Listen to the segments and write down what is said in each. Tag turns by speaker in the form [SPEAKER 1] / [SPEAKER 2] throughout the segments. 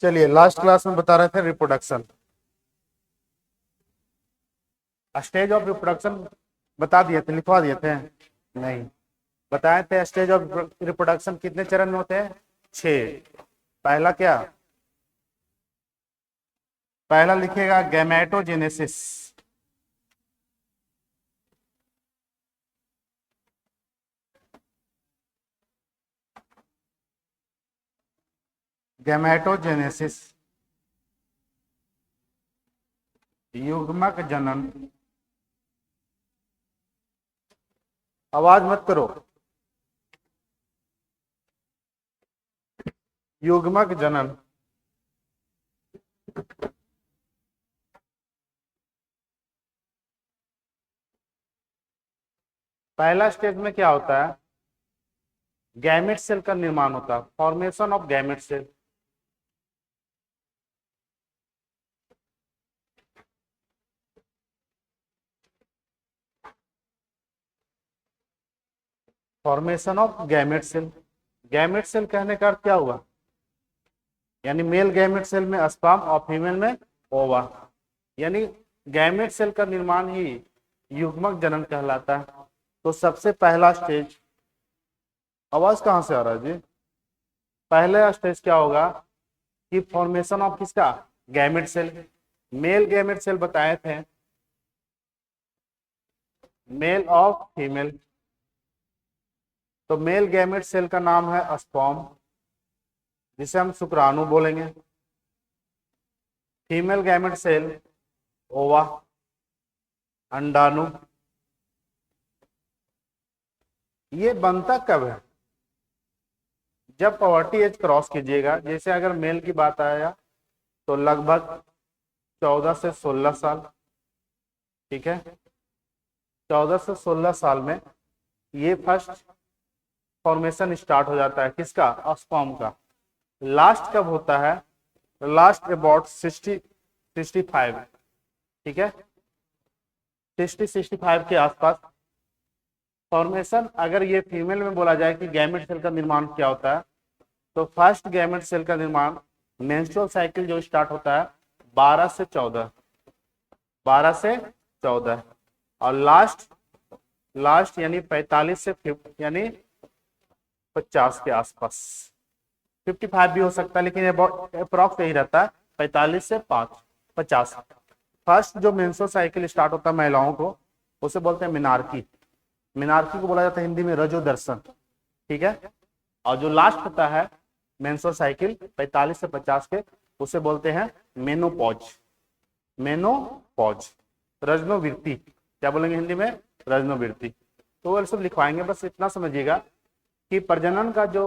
[SPEAKER 1] चलिए, last class में बता रहे थे रिप्रोडक्शन, स्टेज ऑफ रिप्रोडक्शन बता दिए थे, लिखवा दिए थे नहीं? बताए थे स्टेज ऑफ रिप्रोडक्शन कितने चरण में होते हैं? 6। पहला क्या? पहला लिखिएगा गैमेटोजेनेसिस। गैमेटोजेनेसिस, युग्मक जनन। आवाज मत करो। युग्मक जनन। पहला स्टेज में क्या होता है? गैमेट सेल का निर्माण होता है, formation of gamete cell. Formation of gamete cell. Gamete cell कहने का अर्थ क्या हुआ? यानी मेल गैमेट सेल में स्पर्म और फीमेल में ओवा, यानी गैमेट सेल का निर्माण ही युग्मक जनन कहलाता है। तो सबसे पहला स्टेज, आवाज कहां से आ रहा है जी? पहला स्टेज क्या होगा कि फॉर्मेशन ऑफ किसका? Gamete cell. Male gamete cell बताए थे, मेल ऑफ फीमेल। तो मेल गैमेट सेल का नाम है स्पर्म, जिसे हम शुक्राणु बोलेंगे। फीमेल गैमेट सेल ओवा, अंडाणु। ये बनता कब है? जब पॉवर्टी एज क्रॉस कीजिएगा। जैसे अगर मेल की बात आया तो लगभग 14 से 16 साल, ठीक है? 14 से 16 साल में ये फर्स्ट फॉर्मेशन स्टार्ट हो जाता है, किसका? स्पर्म का। लास्ट कब होता है? लास्ट अबाउट 65, ठीक है? 65 के आसपास फॉर्मेशन। अगर ये फीमेल में बोला जाए कि गैमेट सेल का निर्माण क्या होता है, तो फर्स्ट गैमेट सेल का निर्माण, मेंस्ट्रुअल साइकिल जो स्टार्ट होता है 12 से 14, 12 से 14, और लास्ट यानी 45 से 50, यानी 50 के आसपास। 55 भी हो सकता है, लेकिन अप्रॉक्स यही रहता है, 45 से 50। फर्स्ट जो मेंस्ट्रुअल साइकिल स्टार्ट होता है महिलाओं को, उसे बोलते हैं मिनार्की। मिनार्की को बोला जाता है हिंदी में रजो दर्शन, ठीक है? और जो लास्ट होता है मेंस्ट्रुअल साइकिल 45 से 50 के, उसे बोलते हैं मेनोपॉज। मेनोपॉज, रजनोवृत्ति। क्या बोलेंगे हिंदी में? रजनोवृत्ति। तो वो सब लिखवाएंगे, बस इतना समझिएगा कि प्रजनन का जो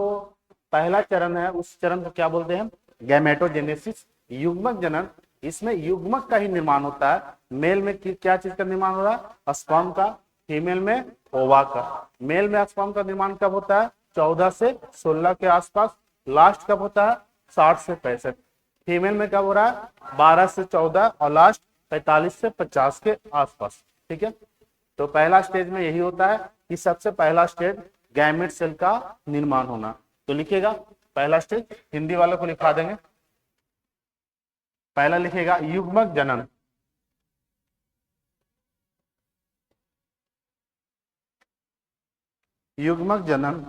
[SPEAKER 1] पहला चरण है, उस चरण को क्या बोलते हैं? गैमेटोजेनेसिस, युग्मक जनन। इसमें युग्मक का ही निर्माण होता है। मेल में क्या चीज का निर्माण हो रहा है? स्पर्म का। फीमेल में ओवा का। मेल में स्पर्म का निर्माण कब होता है? 14 से 16 के आसपास। लास्ट कब होता है? 60 से 65। फीमेल में कब हो रहा है? 12 से 14, और लास्ट 45 से 50 के आसपास, ठीक है? तो पहला स्टेज में यही होता है कि सबसे पहला स्टेज गैमेट सेल का निर्माण होना। तो लिखिएगा पहला स्टेज, हिंदी वालों को लिखा देंगे। पहला लिखिएगा युग्मक जनन। युग्मक जनन।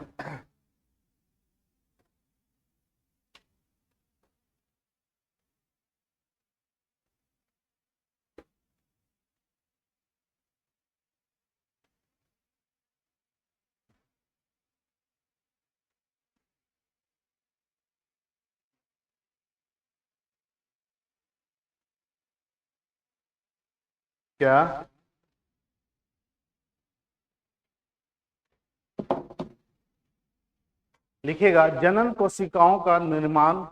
[SPEAKER 1] क्या? लिखिएगा जनन कोशिकाओं का निर्माण,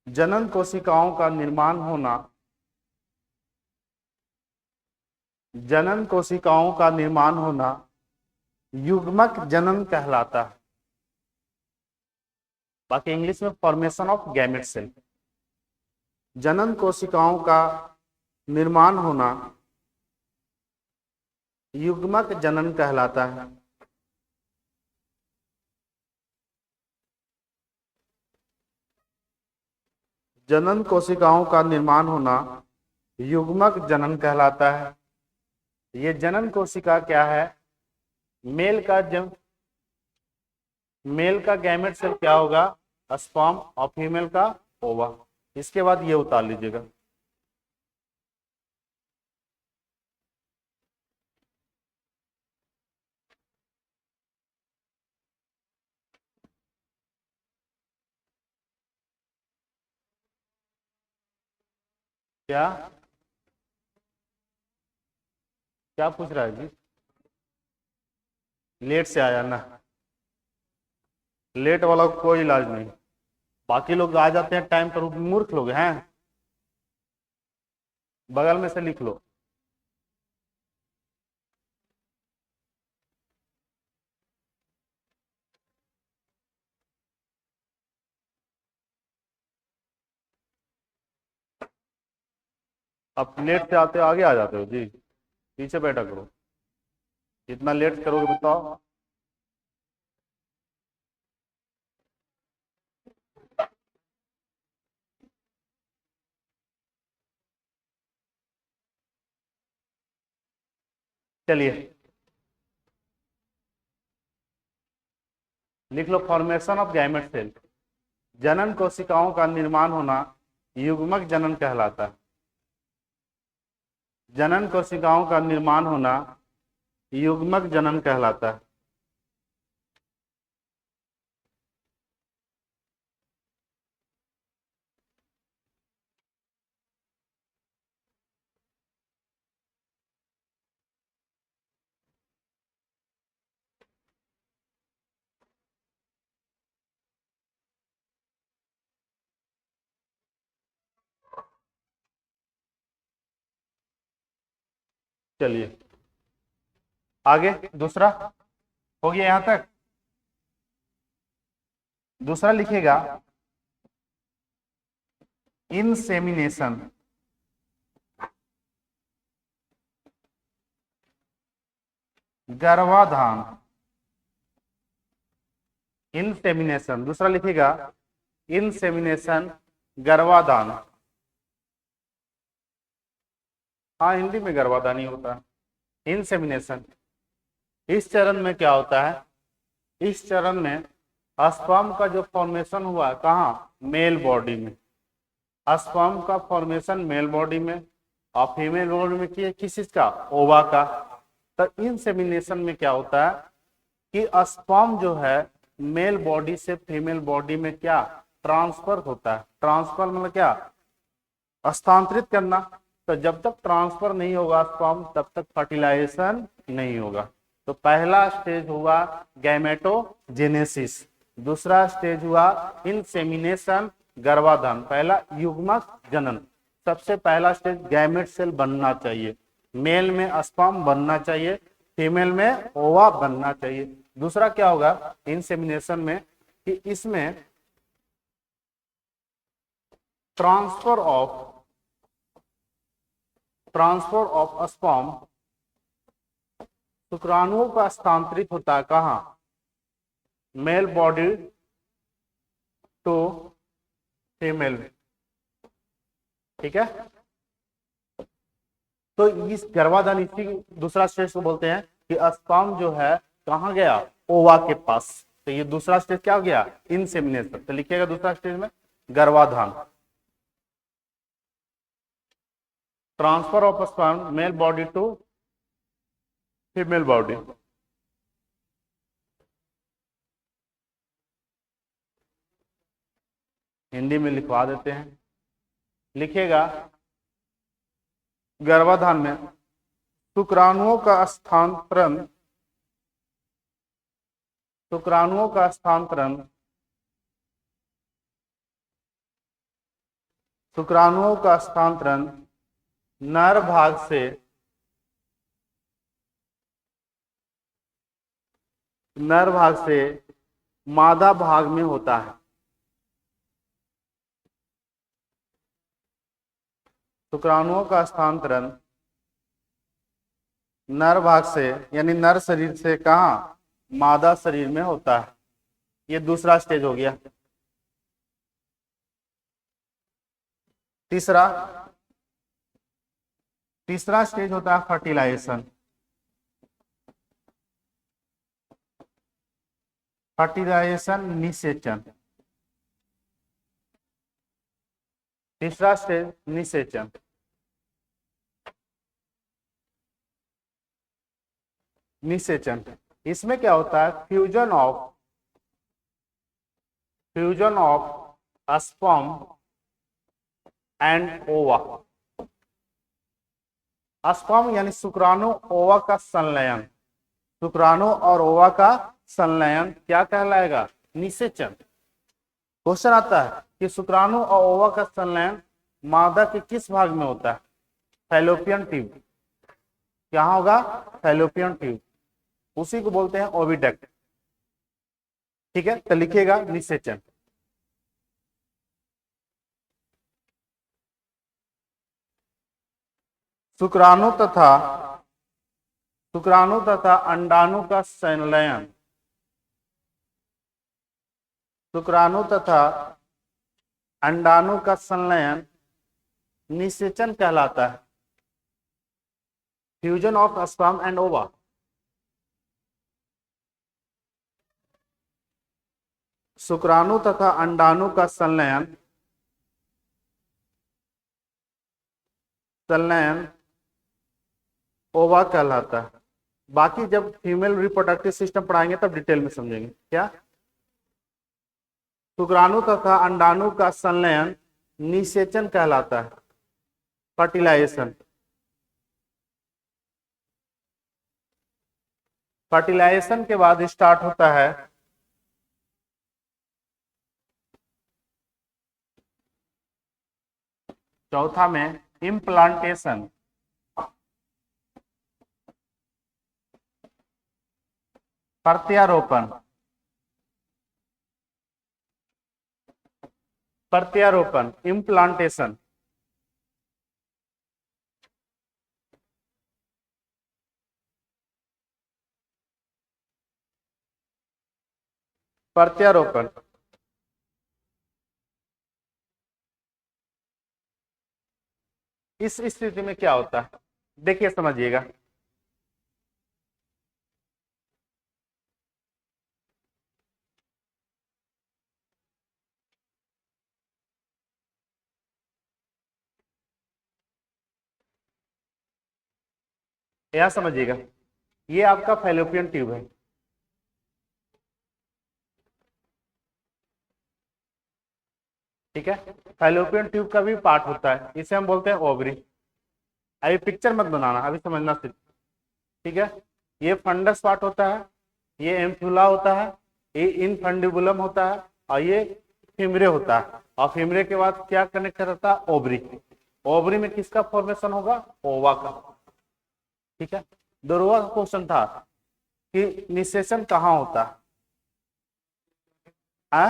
[SPEAKER 1] जनन कोशिकाओं का निर्माण होना, जनन कोशिकाओं का निर्माण होना युग्मक जनन कहलाता है। बाकी इंग्लिश में फॉर्मेशन ऑफ गैमेट सेल। जनन कोशिकाओं का निर्माण होना युग्मक जनन कहलाता है। जनन कोशिकाओं का निर्माण होना युग्मक जनन कहलाता है। ये जनन कोशिका क्या है? मेल का गैमेट सेल क्या होगा? स्पर्म, और फीमेल का ओवा। इसके बाद ये उतार लीजिएगा। क्या क्या पूछ रहा है जी? लेट से आया ना, लेट वाला कोई इलाज नहीं। बाकी लोग आ जाते हैं टाइम पर, मूर्ख लोग हैं। बगल में से लिख लो। अब लेट से आते हो, आगे आ जाते हो जी, पीछे बैठा करो। जितना लेट करोगे बताओ। चलिए लिख लो, फॉर्मेशन ऑफ गैमेट सेल। जनन कोशिकाओं का निर्माण होना युग्मक जनन कहलाता है। जनन कोशिकाओं का निर्माण होना युग्मक जनन कहलाता है। चलिए आगे दूसरा हो गया यहां तक। दूसरा लिखेगा इंसेमिनेशन। गर्भाधान, इंसेमिनेशन। दूसरा लिखेगा इंसेमिनेशन, गर्भाधान। हाँ, हिंदी में गर्भाधान ही होता है। इंसेमिनेशन, इस चरण में क्या होता है? इस चरण में स्पर्म का जो फॉर्मेशन हुआ कहाँ? मेल बॉडी में। स्पर्म का फॉर्मेशन मेल बॉडी में, और फीमेल बॉडी में किस चीज का? ओवा का। तो इंसेमिनेशन में क्या होता है कि स्पर्म जो है मेल बॉडी से फीमेल बॉडी में क्या ट्रांसफर होता है। ट्रांसफर मतलब क्या? हस्तांतरित करना। तो जब तक ट्रांसफर नहीं होगा स्पर्म, तब तक फर्टिलाइजेशन नहीं होगा। तो पहला स्टेज हुआ गैमेटोजेनेसिस, दूसरा स्टेज हुआ इंसेमिनेशन, गर्भाधान, पहला युग्मक जनन। सबसे पहला स्टेज गैमेट सेल बनना चाहिए। मेल में स्पर्म बनना चाहिए, फीमेल में ओवा बनना चाहिए। दूसरा क्या होगा इंसेमिनेशन में कि इसमें ट्रांसफर ऑफ स्पर्म, शुक्राणुओं का स्थानांतरित होता है कहां? Male body to female. ठीक है, तो इस गर्भाधान इसी दूसरा स्टेज को बोलते हैं कि स्पर्म जो है कहां गया? ओवा के पास। तो ये दूसरा स्टेज क्या हो गया? इंसेमिनेशन। तो लिखिएगा दूसरा स्टेज में गर्भाधान, transfer of sperm male body to female body. Hindi में लिखवा देते हैं। लिखिएगा गर्भाधान में शुक्राणुओं का स्थानांतरण, शुक्राणुओं का स्थानांतरण, शुक्राणुओं का स्थानांतरण नर भाग से मादा भाग में होता है। शुक्राणुओं का स्थानांतरण नर भाग से यानी नर शरीर से कहां? मादा शरीर में होता है। ये दूसरा स्टेज हो गया। तीसरा स्टेज होता है फर्टिलाइजेशन। निषेचन। तीसरा स्टेज निषेचन। इसमें क्या होता है, फ्यूजन ऑफ स्पर्म एंड ओवा। स्पर्म यानी शुक्राणु ओवा का संलयन, शुक्राणु और ओवा का संलयन क्या कहलाएगा, निषेचन। क्वेश्चन आता है कि शुक्राणु और ओवा का संलयन मादा के किस भाग में होता है, फैलोपियन ट्यूब। क्या होगा, फैलोपियन ट्यूब, उसी को बोलते हैं ओविडक्ट। ठीक है, तो लिखिएगा निषेचन। शुक्राणु तथा अंडाणु का संलयन, शुक्राणु तथा अंडाणु का संलयन निषेचन कहलाता है। फ्यूजन ऑफ स्पर्म एंड ओवा। शुक्राणु तथा अंडाणु का संलयन ओवा कहलाता है। बाकी जब फीमेल रिप्रोडक्टिव सिस्टम पढ़ाएंगे तब डिटेल में समझेंगे। क्या, शुक्राणु तथा अंडाणु का संलयन निषेचन कहलाता है, फर्टिलाइजेशन। फर्टिलाइजेशन के बाद स्टार्ट होता है चौथा में इम्प्लांटेशन। प्रत्यारोपण। इम्प्लांटेशन। प्रत्यारोपण। इस स्थिति में क्या होता है, देखिए समझिएगा। यह समझिएगा, ये आपका फैलोपियन ट्यूब है। ठीक है, फैलोपियन ट्यूब का भी पार्ट होता है, इसे हम बोलते हैं ओवरी। अभी पिक्चर मत बनाना, अभी समझना सिर्फ। ठीक है, ये फंडस पार्ट होता है, ये एम्फुला होता है, ये इनफंडिबुलम होता है, और ये फिमरे होता है। और फिमरे के बाद क्या कनेक्ट रहता है, ओवरी। ओवरी में किसका फॉर्मेशन होगा, ओवा का। ठीक है, दोनों का क्वेश्चन था कि निषेचन कहाँ होता है,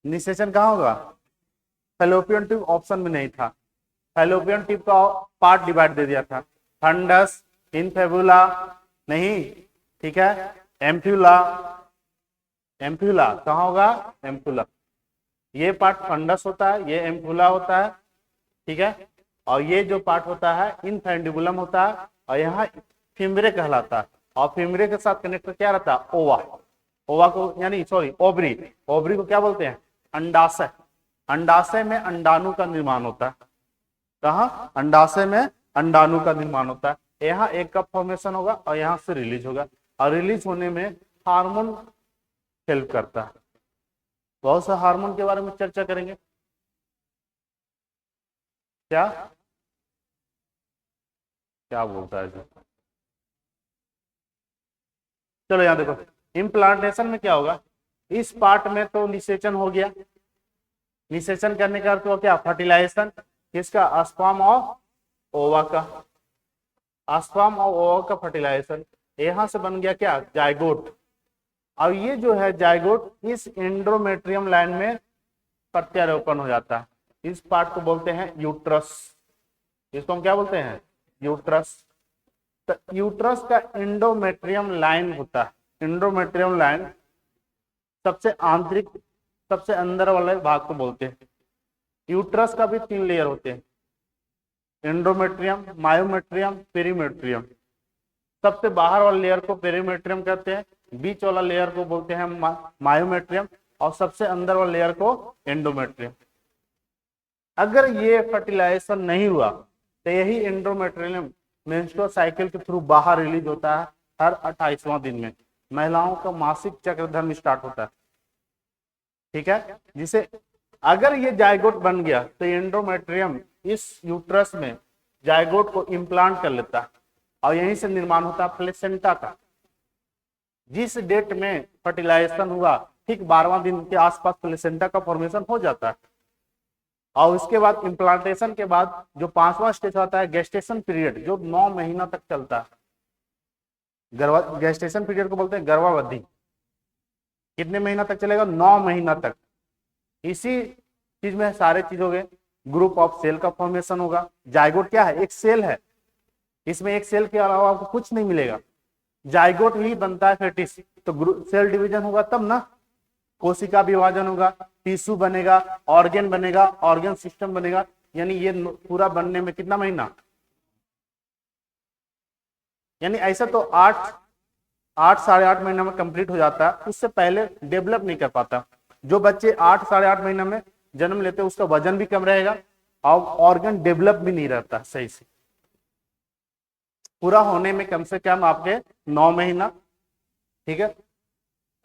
[SPEAKER 1] निषेचन कहाँ होगा, फैलोपियन ट्यूब ऑप्शन में नहीं था। फैलोपियन ट्यूब का पार्ट डिवाइड दे दिया था, फंडस, इनफेबुला नहीं, ठीक है, एम्फ्यूला। कहाँ होगा, एम्फुला। ये पार्ट फंडस होता है, ये एम्फुला होता है। ठीक है, और ये जो पार्ट होता है इनफेंडिबुलम होता है, और यहाँ फिमरे कहलाता है। और फिमरे के साथ कनेक्टर क्या रहता है, ओवा। ओवा को यानी सॉरी ओवरी। ओवरी को क्या बोलते हैं, अंडाशय। अंडाशय में अंडाणु का निर्माण होता है। कहाँ, अंडाशय में अंडाणु का निर्माण होता है। यहाँ एक का फॉर्मेशन होगा और यहाँ से रिलीज होगा, और रिलीज होने में हार्मोन हेल्प करता है। बहुत सा हार्मोन के बारे में चर्चा करेंगे। क्या क्या बोलता है जी, चलो यहाँ देखो, इम्प्लांटेशन में क्या होगा, इस पार्ट में तो निषेचन हो गया। निषेचन करने का अर्थ हुआ क्या, फर्टिलाइजेशन। किसका, स्पर्म और ओवा का। स्पर्म और ओवा का फर्टिलाइजेशन। यहां से बन गया क्या, जाइगोट। अब ये जो है जाइगोट इस एंडोमेट्रियम लाइन में प्रत्यारोपण हो जाता है। इस पार्ट को बोलते हैं यूट्रस। इसको हम क्या बोलते हैं, यूट्रस। तो यूट्रस का एंडोमेट्रियम लाइन होता है। एंडोमेट्रियम लाइन सबसे आंतरिक, सबसे अंदर वाले भाग को बोलते हैं। यूट्रस का भी 3 लेयर होते हैं, एंडोमेट्रियम, मायोमेट्रियम, पेरीमेट्रियम। सबसे बाहर वाले लेयर को पेरीमेट्रियम कहते हैं, बीच वाला लेयर को बोलते हैं मायोमेट्रियम, और सबसे अंदर वाले लेयर को एंडोमेट्रियम। अगर ये फर्टिलाइजेशन नहीं हुआ तो यही एंडोमेट्रियम मेंस्ट्रुअल साइकिल के थ्रू बाहर रिलीज होता है हर 28वां दिन में। महिलाओं का मासिक चक्र धर्म स्टार्ट होता है, ठीक है। जिसे अगर ये जायगोट बन गया तो एंडोमेट्रियम इस यूट्रस में जायगोट को इम्प्लांट कर लेता है और यहीं से निर्माण होता है प्लेसेंटा का। जिस डेट में फर्टिलाइजेशन हुआ ठीक 12वां दिन के आसपास प्लेसेंटा का फॉर्मेशन हो जाता है। और उसके बाद इम्प्लांटेशन के बाद जो 5वां स्टेज आता है गेस्टेशन पीरियड, जो 9 महीना तक चलता है। गेस्टेशन पीरियड को बोलते हैं गर्भावधि। कितने महीना तक चलेगा? 9 महीना तक। इसी चीज में सारे चीज हो गए। ग्रुप ऑफ सेल का फॉर्मेशन होगा। जायगोट क्या है? एक सेल है, इसमें एक सेल के अलावा आपको कुछ नहीं मिलेगा। जायगोट ही बनता है फेटिस। तो सेल डिवीजन होगा तब ना, कोशिका विभाजन होगा, टिश्यू बनेगा, ऑर्गन बनेगा, ऑर्गन सिस्टम बनेगा। यानी ये पूरा बनने में कितना महीना? यानी ऐसा तो 8 साढ़े 8 महीना में कंप्लीट हो जाता है। उससे पहले डेवलप नहीं कर पाता। जो बच्चे 8 साढ़े 8 महीना में जन्म लेते हैं उसका वजन भी कम रहेगा और ऑर्गन डेवलप भी नहीं रहता सही से। पूरा होने में कम से कम आपके 9 महीना, ठीक है।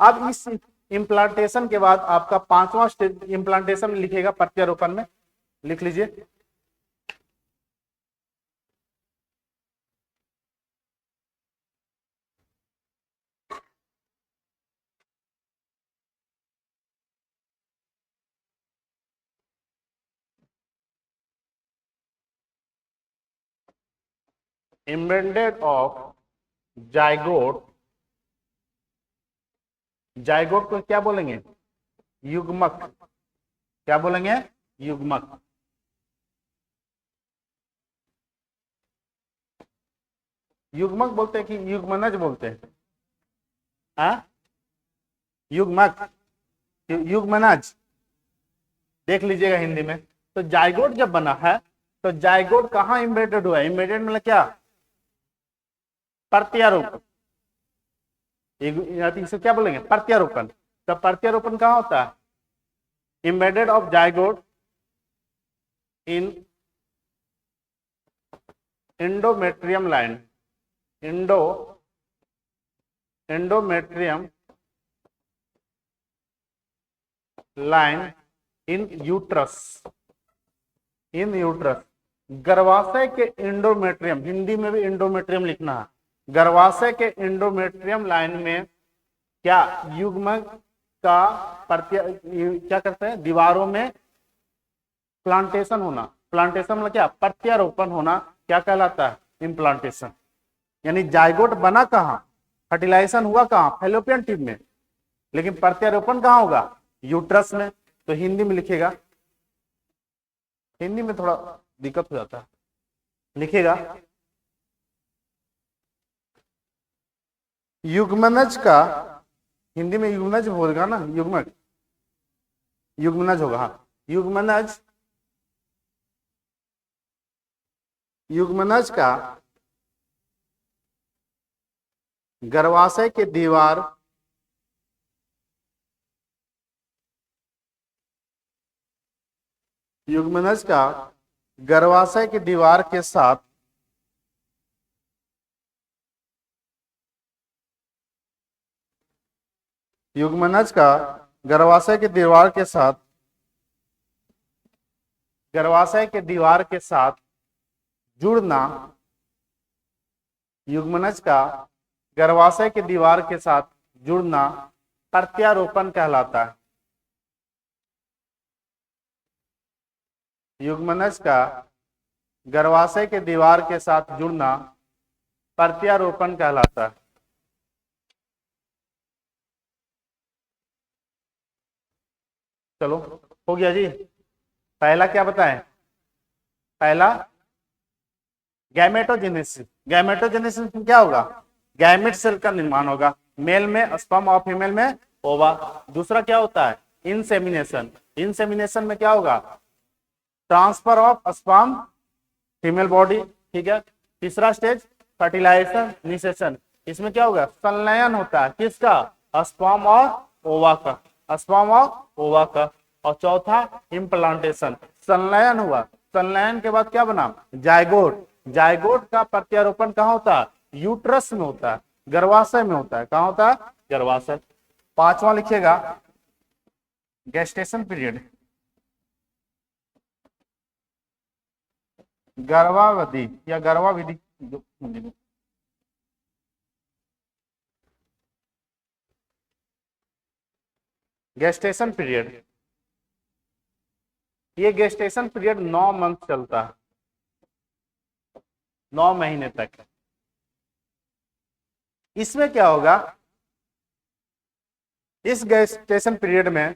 [SPEAKER 1] अब इस इम्प्लांटेशन के बाद आपका 5वां स्टेज इम्प्लांटेशन लिखेगा प्रत्यारोपण में, लिख लीजिए। एम्बेडेड ऑफ जायगोट, जायगोट को क्या बोलेंगे? युग्मक। क्या बोलेंगे? युग्मक। युग्मक बोलते हैं कि युग्मनज बोलते हैं? युग्मक, युग्मनज देख लीजिएगा हिंदी में। तो जायगोट जब बना है तो जायगोट कहाँ एम्बेडेड हुआ है? एम्बेडेड मतलब क्या? प्रत्यारोपण। इसे क्या बोलेंगे? प्रत्यारोपण। तो प्रत्यारोपण कहाँ होता है? Embedded of zygote in endometrium line, endometrium line in uterus, in uterus. गर्भाशय के एंडोमेट्रियम, हिंदी में भी एंडोमेट्रियम लिखना है। गर्भाशय के एंडोमेट्रियम लाइन में क्या युग्मक का क्या करते हैं? दीवारों में प्लांटेशन होना। प्लांटेशन मतलब क्या? प्रत्यारोपण होना। क्या कहलाता है? इम्प्लांटेशन। यानी जायगोट बना कहाँ? फर्टिलाइजेशन हुआ कहाँ? फैलोपियन ट्यूब में। लेकिन प्रत्यारोपण कहाँ होगा? यूट्रस में। तो हिंदी में लिखेगा, हिंदी में थोड़ा दिक्कत हो जाता है, लिखेगा युग्मनज का, हिंदी में युग्मनज होगा ना, युग्मक, युग्मनज होगा। हाँ, युग्मनज, युग्मनज का गर्भाशय के दीवार, युग्मनज का गर्भाशय की दीवार के साथ युग्मनज का गर्भाशय की दीवार के साथ, गर्भाशय के दीवार के साथ जुड़ना, युग्मनज का गर्भाशय की दीवार के साथ जुड़ना प्रत्यारोपण कहलाता है। युग्मनज का गर्भाशय के दीवार के साथ जुड़ना प्रत्यारोपण कहलाता है। चलो हो गया जी। पहला क्या बताएं? पहला गैमेटोजेनेसिस। गैमेटोजेनेसिस में क्या होगा? गैमेट सेल का निर्माण होगा, मेल में स्पर्म और फीमेल में ओवा। दूसरा क्या होता है? इंसेमिनेशन। इंसेमिनेशन में क्या होगा? Transfer of sperm female body, ठीक है। तीसरा स्टेज फर्टिलाइजेशन निषेचन, इसमें क्या होगा, संलयन होता है किसका, स्पर्म और ओवा का, स्पर्म और ओवा का। और चौथा इम्प्लांटेशन, संलयन हुआ, संलयन के बाद क्या बना, जायगोट, जायगोट का प्रत्यारोपण कहाँ होता है, यूट्रस में होता है, गर्भाशय में होता है, कहाँ होता है, गर्भाशय। पांचवा लिखिएगा गेस्टेशन पीरियड, गर्भावधि या गर्भाविधि, गेस्टेशन पीरियड, ये गेस्टेशन पीरियड 9 मंथ चलता है, 9 महीने तक। इसमें क्या होगा, इस गेस्टेशन पीरियड में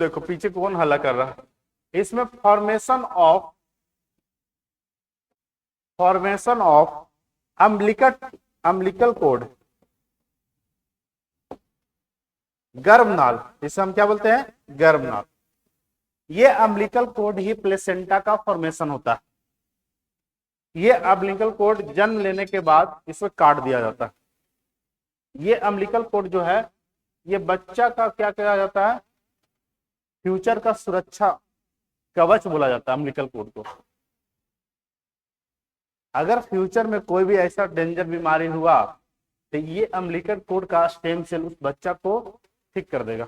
[SPEAKER 1] देखो पीछे कौन हल्ला कर रहा है, इसमें फॉर्मेशन ऑफ अम्बिलिकल कोड, गर्भनाल, इसे हम क्या बोलते हैं, गर्भनाल। ये अम्बिलिकल कोड ही प्लेसेंटा का फॉर्मेशन होता है। ये अम्बिलिकल कोड जन्म लेने के बाद इसे काट दिया जाता है। ये अम्बिलिकल कोड जो है, ये बच्चा का क्या कहा जाता है, फ्यूचर का सुरक्षा कवच बोला जाता है अम्बिलिकल कोड को। अगर फ्यूचर में कोई भी ऐसा डेंजर बीमारी हुआ तो ये अम्बिलिकल कोड का स्टेम सेल उस बच्चा को ठीक कर देगा।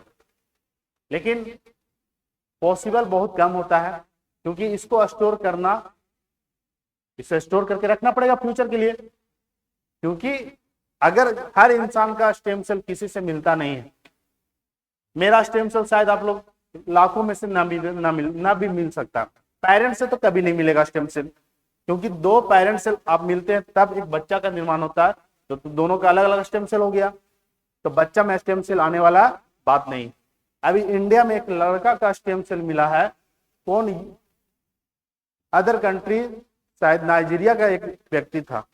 [SPEAKER 1] लेकिन पॉसिबल बहुत कम होता है, क्योंकि इसको स्टोर करना, इसे स्टोर करके रखना पड़ेगा फ्यूचर के लिए। क्योंकि अगर हर इंसान का स्टेम सेल किसी से मिलता नहीं है, मेरा स्टेम सेल शायद आप लोग लाखों में से ना भी मिल सकता, पेरेंट्स से तो कभी नहीं मिलेगा स्टेम सेल, क्योंकि 2 पेरेंट सेल आप मिलते हैं तब एक बच्चा का निर्माण होता है। तो दोनों का अलग अलग स्टेम सेल हो गया, तो बच्चा में स्टेम सेल आने वाला बात नहीं। अभी इंडिया में एक लड़का का स्टेम सेल मिला है, कौन, अदर कंट्री, शायद नाइजीरिया का एक व्यक्ति था,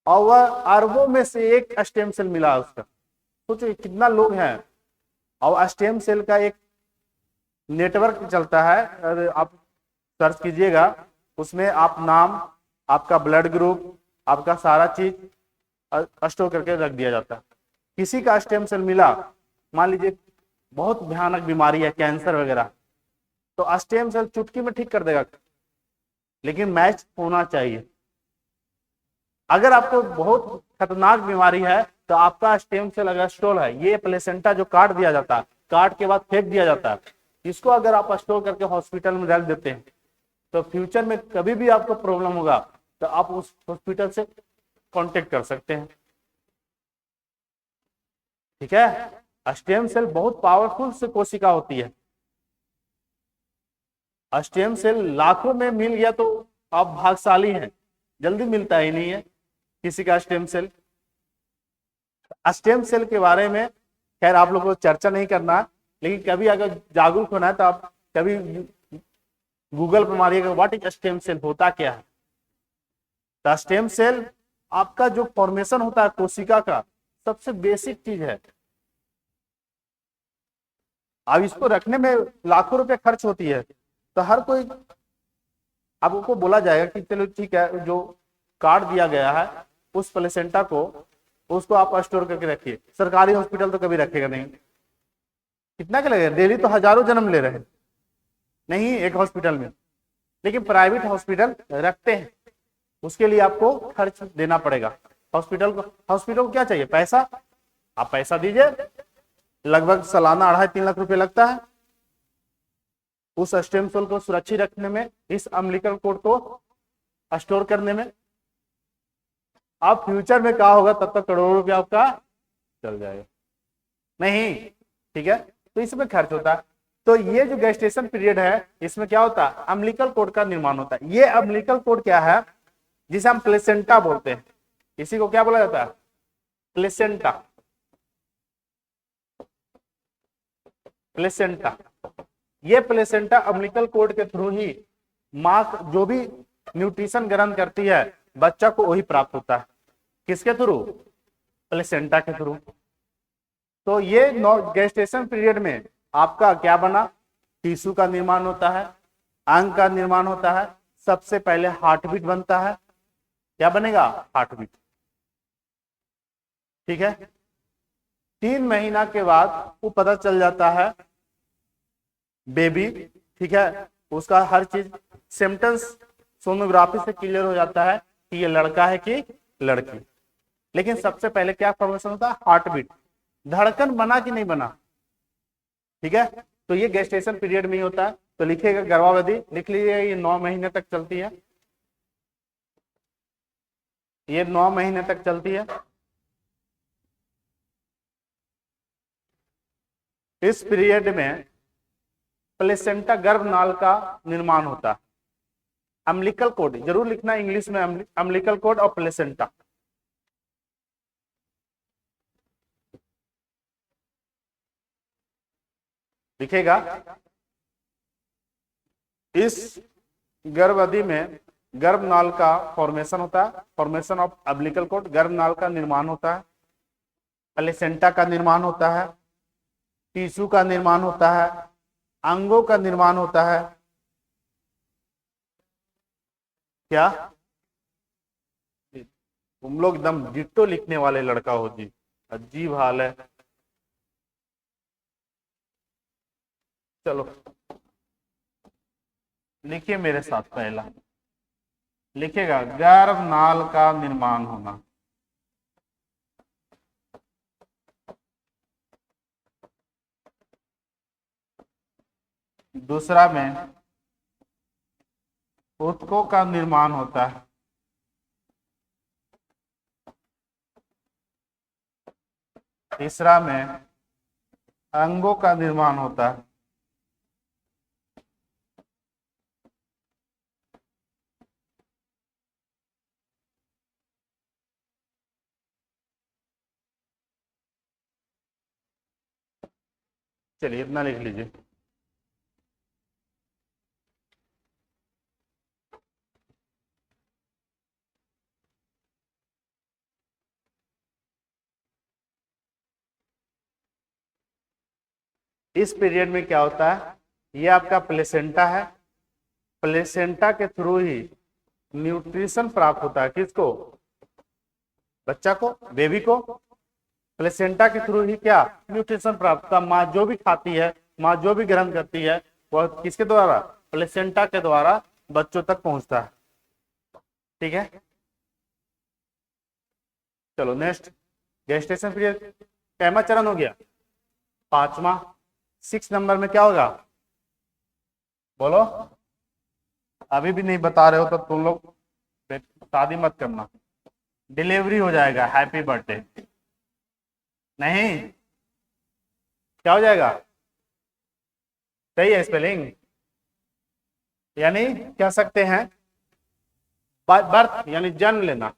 [SPEAKER 1] और वह अरबों में से एक स्टेम सेल मिला उसका। सोचिए कितना लोग हैं। और स्टेम सेल का एक नेटवर्क चलता है, आप सर्च कीजिएगा, उसमें आप नाम, आपका ब्लड ग्रुप, आपका सारा चीज स्टोर करके रख दिया जाता है। किसी का स्टेम सेल मिला, मान लीजिए बहुत भयानक बीमारी है, कैंसर वगैरह, तो स्टेम सेल चुटकी में ठीक कर देगा, लेकिन मैच होना चाहिए। अगर आपको बहुत खतरनाक बीमारी है तो आपका स्टेम सेल अगर स्टोर है, ये प्लेसेंटा जो काट दिया जाता है, काट के बाद फेंक दिया जाता है, इसको अगर आप स्टोर करके हॉस्पिटल में रख देते हैं, तो फ्यूचर में कभी भी आपको प्रॉब्लम होगा तो आप उस हॉस्पिटल से कांटेक्ट कर सकते हैं। ठीक है, स्टेम सेल बहुत पावरफुल से कोशिका होती है। स्टेम सेल लाखों में मिल गया तो आप भाग्यशाली हैं, जल्दी मिलता ही नहीं है किसी का स्टेम सेल। स्टेम सेल के बारे में खैर आप लोगों को चर्चा नहीं करना, लेकिन कभी अगर जागरूक होना है तो आप कभी गूगल पर मारिएगा व्हाट इज स्टेम सेल, होता क्या है। तो स्टेम सेल आपका जो फॉर्मेशन होता है कोशिका का, सबसे बेसिक चीज है। अब इसको रखने में लाखों रुपए खर्च होती है, तो हर कोई आपको बोला जाएगा कि चलो ठीक है, जो काट दिया गया है उस प्लेसेंटा को, उसको आप स्टोर करके रखिए। सरकारी हॉस्पिटल तो कभी रखेगा नहीं, कितना क्या लगेगा, डेली तो हजारों जन्म ले रहे हैं नहीं एक हॉस्पिटल में, लेकिन प्राइवेट हॉस्पिटल रखते हैं, उसके लिए आपको खर्च देना पड़ेगा। हॉस्पिटल को क्या चाहिए, पैसा, आप पैसा दीजिए, लगभग सालाना 2.5-3 लाख रुपए लगता है उस स्टेम सेल को सुरक्षित रखने में, इस अम्बिलिकल कोड को स्टोर करने में। आप फ्यूचर में क्या होगा, तब तक करोड़ों रुपया आपका चल जाएगा नहीं, ठीक है, तो इसमें खर्च होता है। तो ये जो गेस्टेशन पीरियड है, इसमें क्या होता है, अम्बिलिकल कोड का निर्माण होता है। ये अम्बिलिकल कोड क्या है, जिसे हम प्लेसेंटा बोलते हैं, इसी को क्या बोला जाता है, प्लेसेंटा। प्लेसेंटा, ये प्लेसेंटा अम्बिलिकल कोड के थ्रू ही मां जो भी न्यूट्रिशन ग्रहण करती है, बच्चा को वही प्राप्त होता है। किसके थ्रू, प्लेसेंटा के थ्रू। तो ये गेस्टेशन पीरियड में आपका क्या बना, टिश्यू का निर्माण होता है, अंग का निर्माण होता है, सबसे पहले हार्टबीट बनता है। क्या बनेगा? हार्टबीट। ठीक है। 3 महीना के बाद वो पता चल जाता है बेबी, ठीक है, उसका हर चीज सिम्टम्स सोनोग्राफी से क्लियर हो जाता है कि ये लड़का है कि लड़की। लेकिन सबसे पहले क्या फॉर्मेशन होता है? हार्टबीट। धड़कन बना कि नहीं बना? ठीक है, तो ये गेस्टेशन पीरियड में ही होता है। तो लिखिएगा गर्भावधि, लिख लीजिएगा, ये 9 महीने तक चलती है, ये 9 महीने तक चलती है। इस पीरियड में प्लेसेंटा गर्भनाल का निर्माण होता है। अम्बिलिकल कोड जरूर लिखना इंग्लिश में, अम्बिलिकल कोड और प्लेसेंटा। लिखेगा इस गर्भवधि में गर्भनाल का फॉर्मेशन होता है, फॉर्मेशन ऑफ अम्बिलिकल कोड, गर्भनाल का निर्माण होता है, प्लेसेंटा का निर्माण होता है, टिश्यू का निर्माण होता है, अंगों का निर्माण होता है। क्या तुम लोग एकदम डिट्टो लिखने वाले लड़का हो जी, अजीब हाल है। चलो लिखिए मेरे साथ, पहला लिखिएगा गर्भनाल का निर्माण होना। दूसरा में ऊतकों का निर्माण होता है। तीसरा में अंगों का निर्माण होता है। चलिए इतना लिख लीजिए। इस पीरियड में क्या होता है? ये आपका प्लेसेंटा है, प्लेसेंटा के थ्रू ही न्यूट्रिशन प्राप्त होता है। किसको? बच्चा को, बेबी को। प्लेसेंटा के थ्रू ही क्या न्यूट्रिशन प्राप्त होता है। माँ जो भी खाती है, माँ जो भी ग्रहण करती है, वह किसके द्वारा? प्लेसेंटा के द्वारा बच्चों तक पहुंचता है। ठीक है, चलो नेक्स्ट, गेस्टेशन पीरियड कैमा चरण हो गया? 5वां। 6 नंबर में क्या होगा? बोलो, अभी भी नहीं बता रहे हो तो तुम लोग शादी मत करना, डिलीवरी हो जाएगा। Happy birthday. नहीं, क्या हो जाएगा? सही है स्पेलिंग, यानी कह सकते हैं बर्थ यानी जन्म लेना।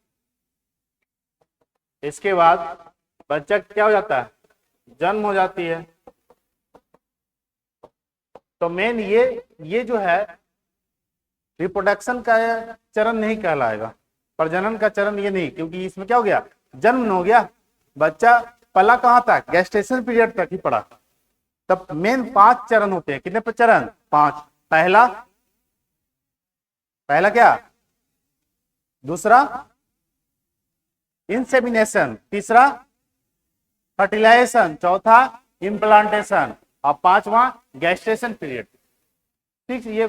[SPEAKER 1] इसके बाद बच्चा क्या हो जाता है? जन्म हो जाती है। तो मेन ये जो है रिप्रोडक्शन का चरण नहीं कहलाएगा, प्रजनन का चरण ये नहीं, क्योंकि इसमें क्या हो गया? जन्म हो गया। बच्चा पला कहां तक? गेस्टेशन पीरियड तक ही पड़ा। तब मेन 5 चरण होते हैं। कितने चरण? 5। पहला क्या? दूसरा इंसेमिनेशन, तीसरा फर्टिलाइजेशन, चौथा इम्प्लांटेशन, और 5वां गेस्टेशन पीरियड। ठीक, ये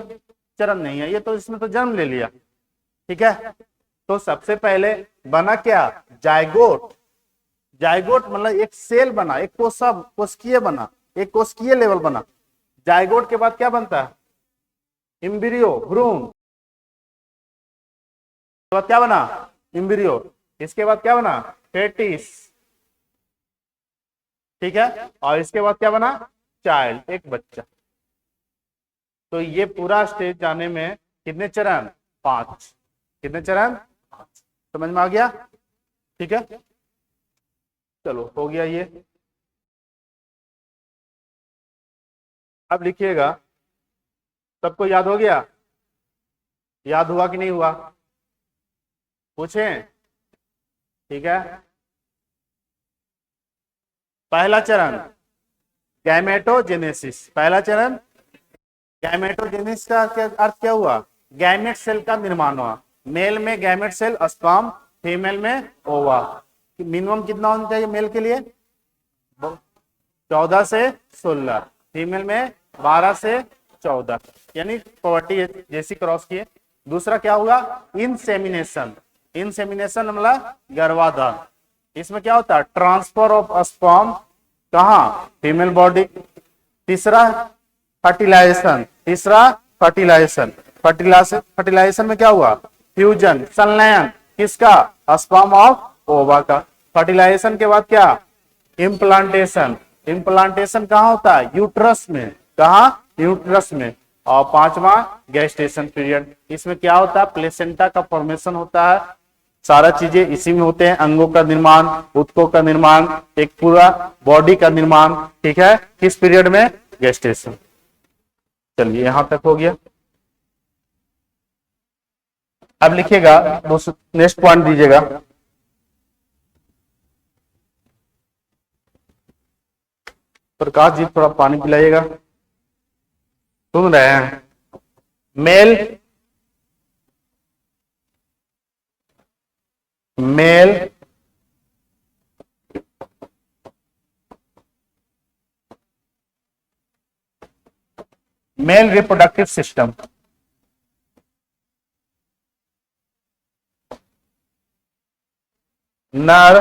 [SPEAKER 1] चरण नहीं है, ये तो इसमें तो जन्म ले लिया। ठीक है, तो सबसे पहले बना क्या? जायगोट। जायगोट मतलब एक सेल बना, एक कोशिकीय बना, एक कोशिकीय लेवल बना। जायगोट के बाद क्या बनता है? एम्ब्रियो, भ्रूण। इसके बाद क्या बना? एम्ब्रियो। इसके बाद क्या बना? फेटिस। ठीक है, और इसके बाद क्या बना? चाइल्ड, एक बच्चा। तो ये पूरा स्टेज जाने में कितने चरण? 5। कितने चरण? 5। समझ में आ गया? ठीक है, चलो हो गया ये। अब लिखिएगा, सबको याद हो गया? याद हुआ कि नहीं हुआ? पूछें? ठीक है, पहला चरण गैमेटोजेनेसिस। पहला चरण गैमेटोजेनिस का अर्थ क्या हुआ? गैमेट सेल का निर्माण हुआ। मेल में गैमेट सेल स्पर्म, फीमेल में ओवा। मिनिमम कितना होना चाहिए मेल के लिए? 14 से 16, फीमेल में 12 से 14, यानी प्रॉपर्टी जैसी क्रॉस की है। दूसरा क्या होगा? इंसेमिनेशन। इंसेमिनेशन मतलब गर्भाधान। इसमें क्या होता है? ट्रांसफर ऑफ स्पर्म कहाँ? Female body. तीसरा फर्टिलाइजेशन। फर्टिलाइजेशन में क्या हुआ? फ्यूजन, संलयन किसका? स्पर्म ऑफ ओवा का। फर्टिलाइजेशन के बाद क्या? इम्प्लांटेशन। इम्प्लांटेशन कहाँ होता है? यूट्रस में। कहाँ? यूट्रस में। और पांचवा गेस्टेशन पीरियड। इसमें क्या होता है? प्लेसेंटा का फॉर्मेशन होता है। सारा चीजें इसी में होते हैं, अंगों का निर्माण, ऊतकों का निर्माण, एक पूरा बॉडी का निर्माण। ठीक है, किस पीरियड में? गेस्टेशन। चलिए यहां तक हो गया। अब लिखिएगा, नेक्स्ट पॉइंट दीजिएगा। प्रकाश जी थोड़ा पानी पिलाइएगा, सुन रहे हैं? Male male reproductive system. नर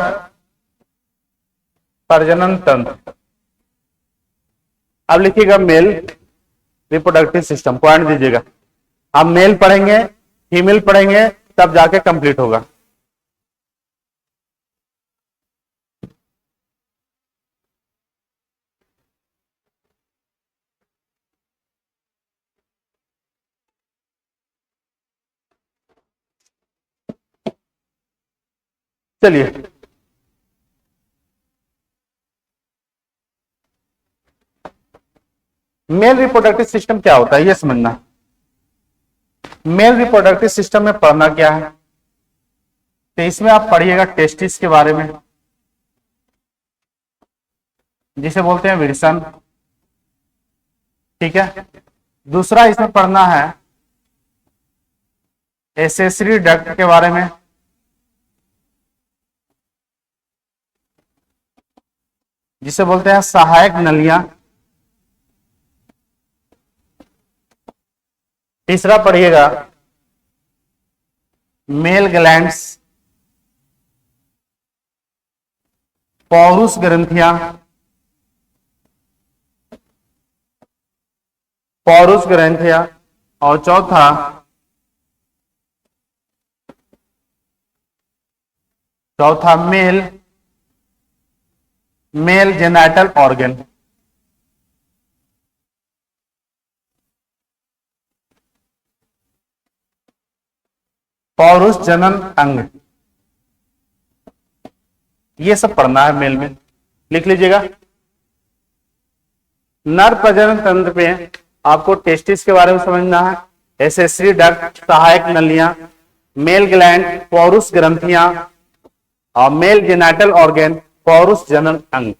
[SPEAKER 1] प्रजनन तंत्र। अब लिखिएगा मेल रिप्रोडक्टिव सिस्टम, पॉइंट दीजिएगा। आप मेल पढ़ेंगे, फीमेल पढ़ेंगे, तब जाके कंप्लीट होगा। चलिए मेल रिप्रोडक्टिव सिस्टम क्या होता है ये समझना। मेल रिप्रोडक्टिव सिस्टम में पढ़ना क्या है? तो इसमें आप पढ़िएगा टेस्टिस के बारे में, जिसे बोलते हैं विल्सन। ठीक है। दूसरा इसमें पढ़ना है एसेसरी डक्ट के बारे में, जिसे बोलते हैं सहायक नलियां। तीसरा पढ़िएगा मेल ग्लैंड्स, पौरुष ग्रंथियां, और चौथा मेल जेनाइटल ऑर्गन। पौरुष जनन अंग। ये सब पढ़ना है मेल में, लिख लीजिएगा। नर प्रजनन तंत्र पे आपको टेस्टिस के बारे में समझना है, एसेसरी डक्ट, सहायक नलियां, मेल ग्लैंड, पौरुष ग्रंथियां, और मेल जेनाइटल ऑर्गन, पौरुष जनन अंग।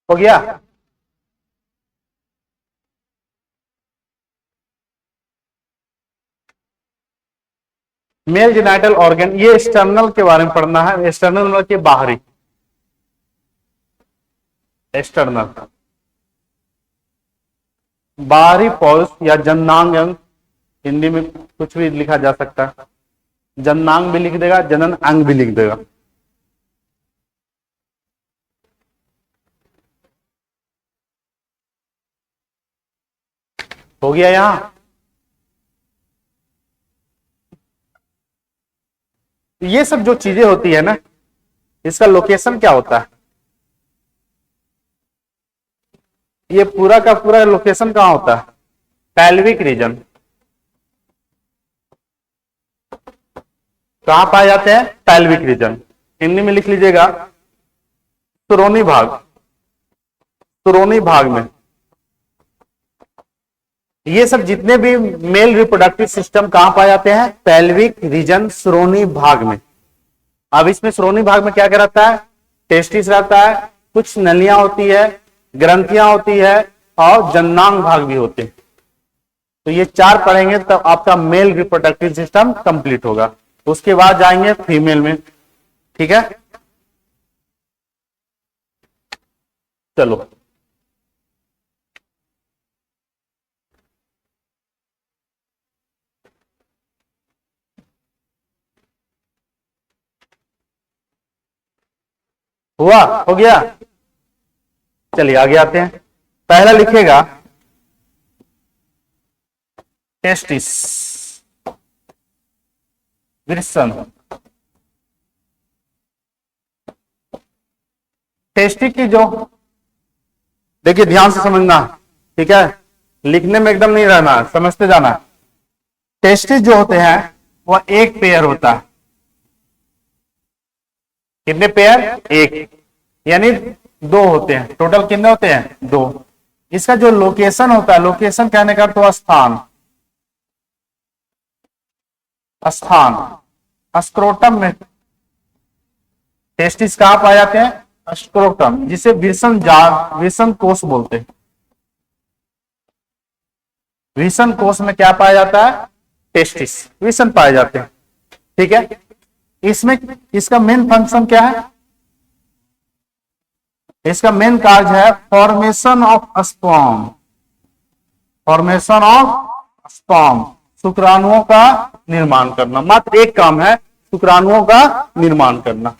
[SPEAKER 1] हो गया? मेल जेनाइटल ऑर्गन, ये एक्सटर्नल के बारे में पढ़ना है। एक्सटर्नल मतलब कि बाहरी, एक्सटर्नल बाहरी पौरुष या जननांग अंग, हिंदी में कुछ भी लिखा जा सकता है। जननांग भी लिख देगा, जनन अंग भी लिख देगा। हो गया यहां। ये सब जो चीजें होती है ना, इसका लोकेशन क्या होता है? ये पूरा का पूरा लोकेशन कहां होता है? Pelvic reason. कहां पाए जाते हैं? Pelvic reason. हिंदी में लिख लीजिएगा, सुरोनी भाग। सुरोनी भाग में ये सब जितने भी मेल रिप्रोडक्टिव सिस्टम कहां पाए जाते हैं? पैल्विक रीजन, सुरोनी भाग में। अब इसमें सुरोनी भाग में क्या क्या रहता है? टेस्टिस रहता है, कुछ नलियां होती है, ग्रंथियां होती है, और जननांग भाग भी होते हैं। तो ये चार पढ़ेंगे तब आपका मेल रिप्रोडक्टिव सिस्टम कंप्लीट होगा। उसके बाद जाएंगे फीमेल में। ठीक है, चलो। हुआ? हो गया? चलिए आगे आते हैं। पहला लिखेगा टेस्टिस, वृषण। टेस्टिस की जो, देखिए ध्यान से समझना, ठीक है, लिखने में एकदम नहीं रहना, समझते जाना। टेस्टिस जो होते हैं वह एक पेयर होता है। कितने पेयर? एक, यानी दो होते हैं। टोटल कितने होते हैं? दो। इसका जो लोकेशन होता है, लोकेशन कहने का तो स्थान, स्थान स्क्रोटम में। टेस्टिस कहां पाए जाते हैं? स्क्रोटम, जिसे वृषण जाल, वृषण कोष बोलते हैं। वृषण कोष में क्या पाया जाता है? टेस्टिस, वृषण पाए जाते हैं। ठीक है, इसमें इसका मेन फंक्शन क्या है? इसका मेन कार्य है formation of sperm. Formation of sperm, शुक्राणुओं का निर्माण करना। मात्र एक काम है, शुक्राणुओं का निर्माण करना।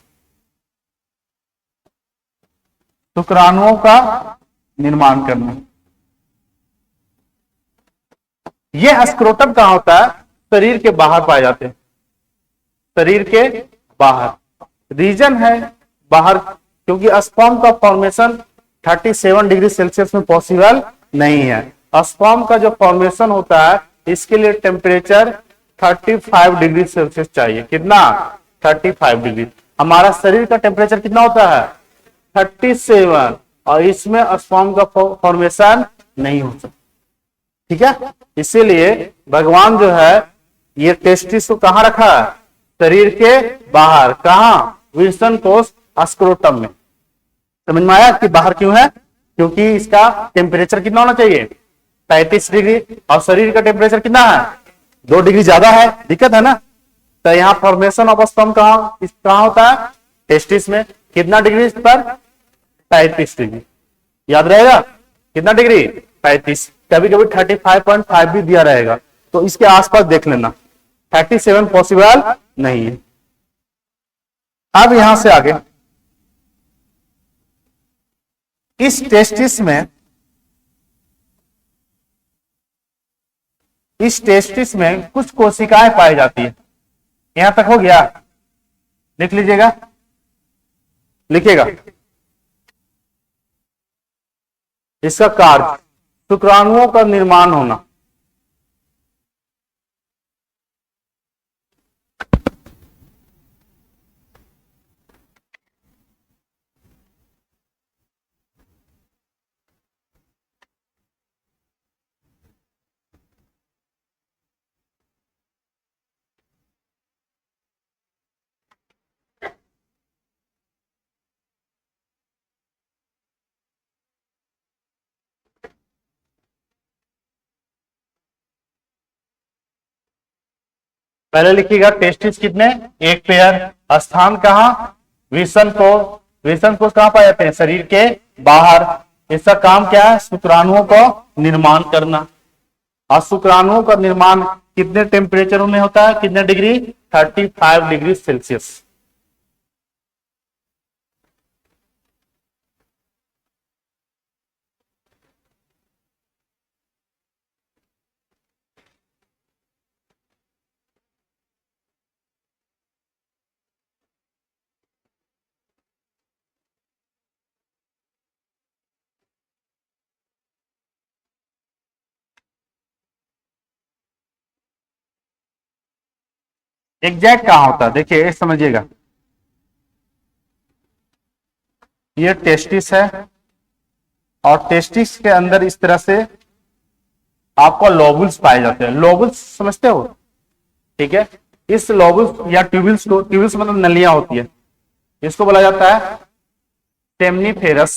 [SPEAKER 1] शुक्राणुओं का निर्माण करना। यह स्क्रोटम कहां होता है? शरीर के बाहर पाए जाते हैं। शरीर के बाहर रीजन है, बाहर, क्योंकि स्पर्म का फॉर्मेशन 37 डिग्री सेल्सियस में पॉसिबल नहीं है। स्पर्म का जो फॉर्मेशन होता है, इसके लिए टेम्परेचर 35 डिग्री सेल्सियस चाहिए। कितना? 35 डिग्री। हमारा शरीर का टेम्परेचर कितना होता है? 37, और इसमें स्पर्म का फॉर्मेशन नहीं हो सकता। ठीक है, इसीलिए भगवान जो है ये टेस्टिस को कहां रखा है? शरीर के बाहर। कहां? वृषण कोष, स्क्रोटम में। समझ में आया कि बाहर क्यों है? क्योंकि इसका टेम्परेचर कितना होना चाहिए? 35 डिग्री, और शरीर का टेम्परेचर कितना है? 2 डिग्री ज्यादा है। दिक्कत है ना? तो यहाँ फॉर्मेशन ऑफ स्पर्म कहां होता है? टेस्टिस में। कितना डिग्री पर? 35 डिग्री। याद रहेगा कितना डिग्री? 35। कभी कभी 35.5 भी दिया रहेगा, तो इसके आसपास देख लेना। 37 पॉसिबल नहीं है। अब यहां से आगे, इस टेस्टिस में, इस टेस्टिस में कुछ कोशिकाएं पाई जाती है। यहां तक हो गया? लिख लीजिएगा, लिखिएगा। इसका कार्य शुक्राणुओं का निर्माण होना। पहले लिखिएगा टेस्टिस कितने? एक पेयर। स्थान कहां? वृषण को। वृषण कोष कहां पाए जाते हैं? शरीर के बाहर। इसका काम क्या है? शुक्राणुओं को निर्माण करना। और शुक्राणुओं का निर्माण कितने टेम्परेचरों में होता है? कितने डिग्री? 35 degree Celsius. एग्जैक्ट कहाँ होता है, देखिए समझिएगा, ये टेस्टिस है और टेस्टिस के अंदर इस तरह से आपको लोबुल्स पाए जाते हैं। लोबुल्स समझते हो, ठीक है। इस लोबुल्स या ट्यूबिल्स को, ट्यूबिल्स मतलब नलियां होती है, इसको बोला जाता है सेमनीफेरस,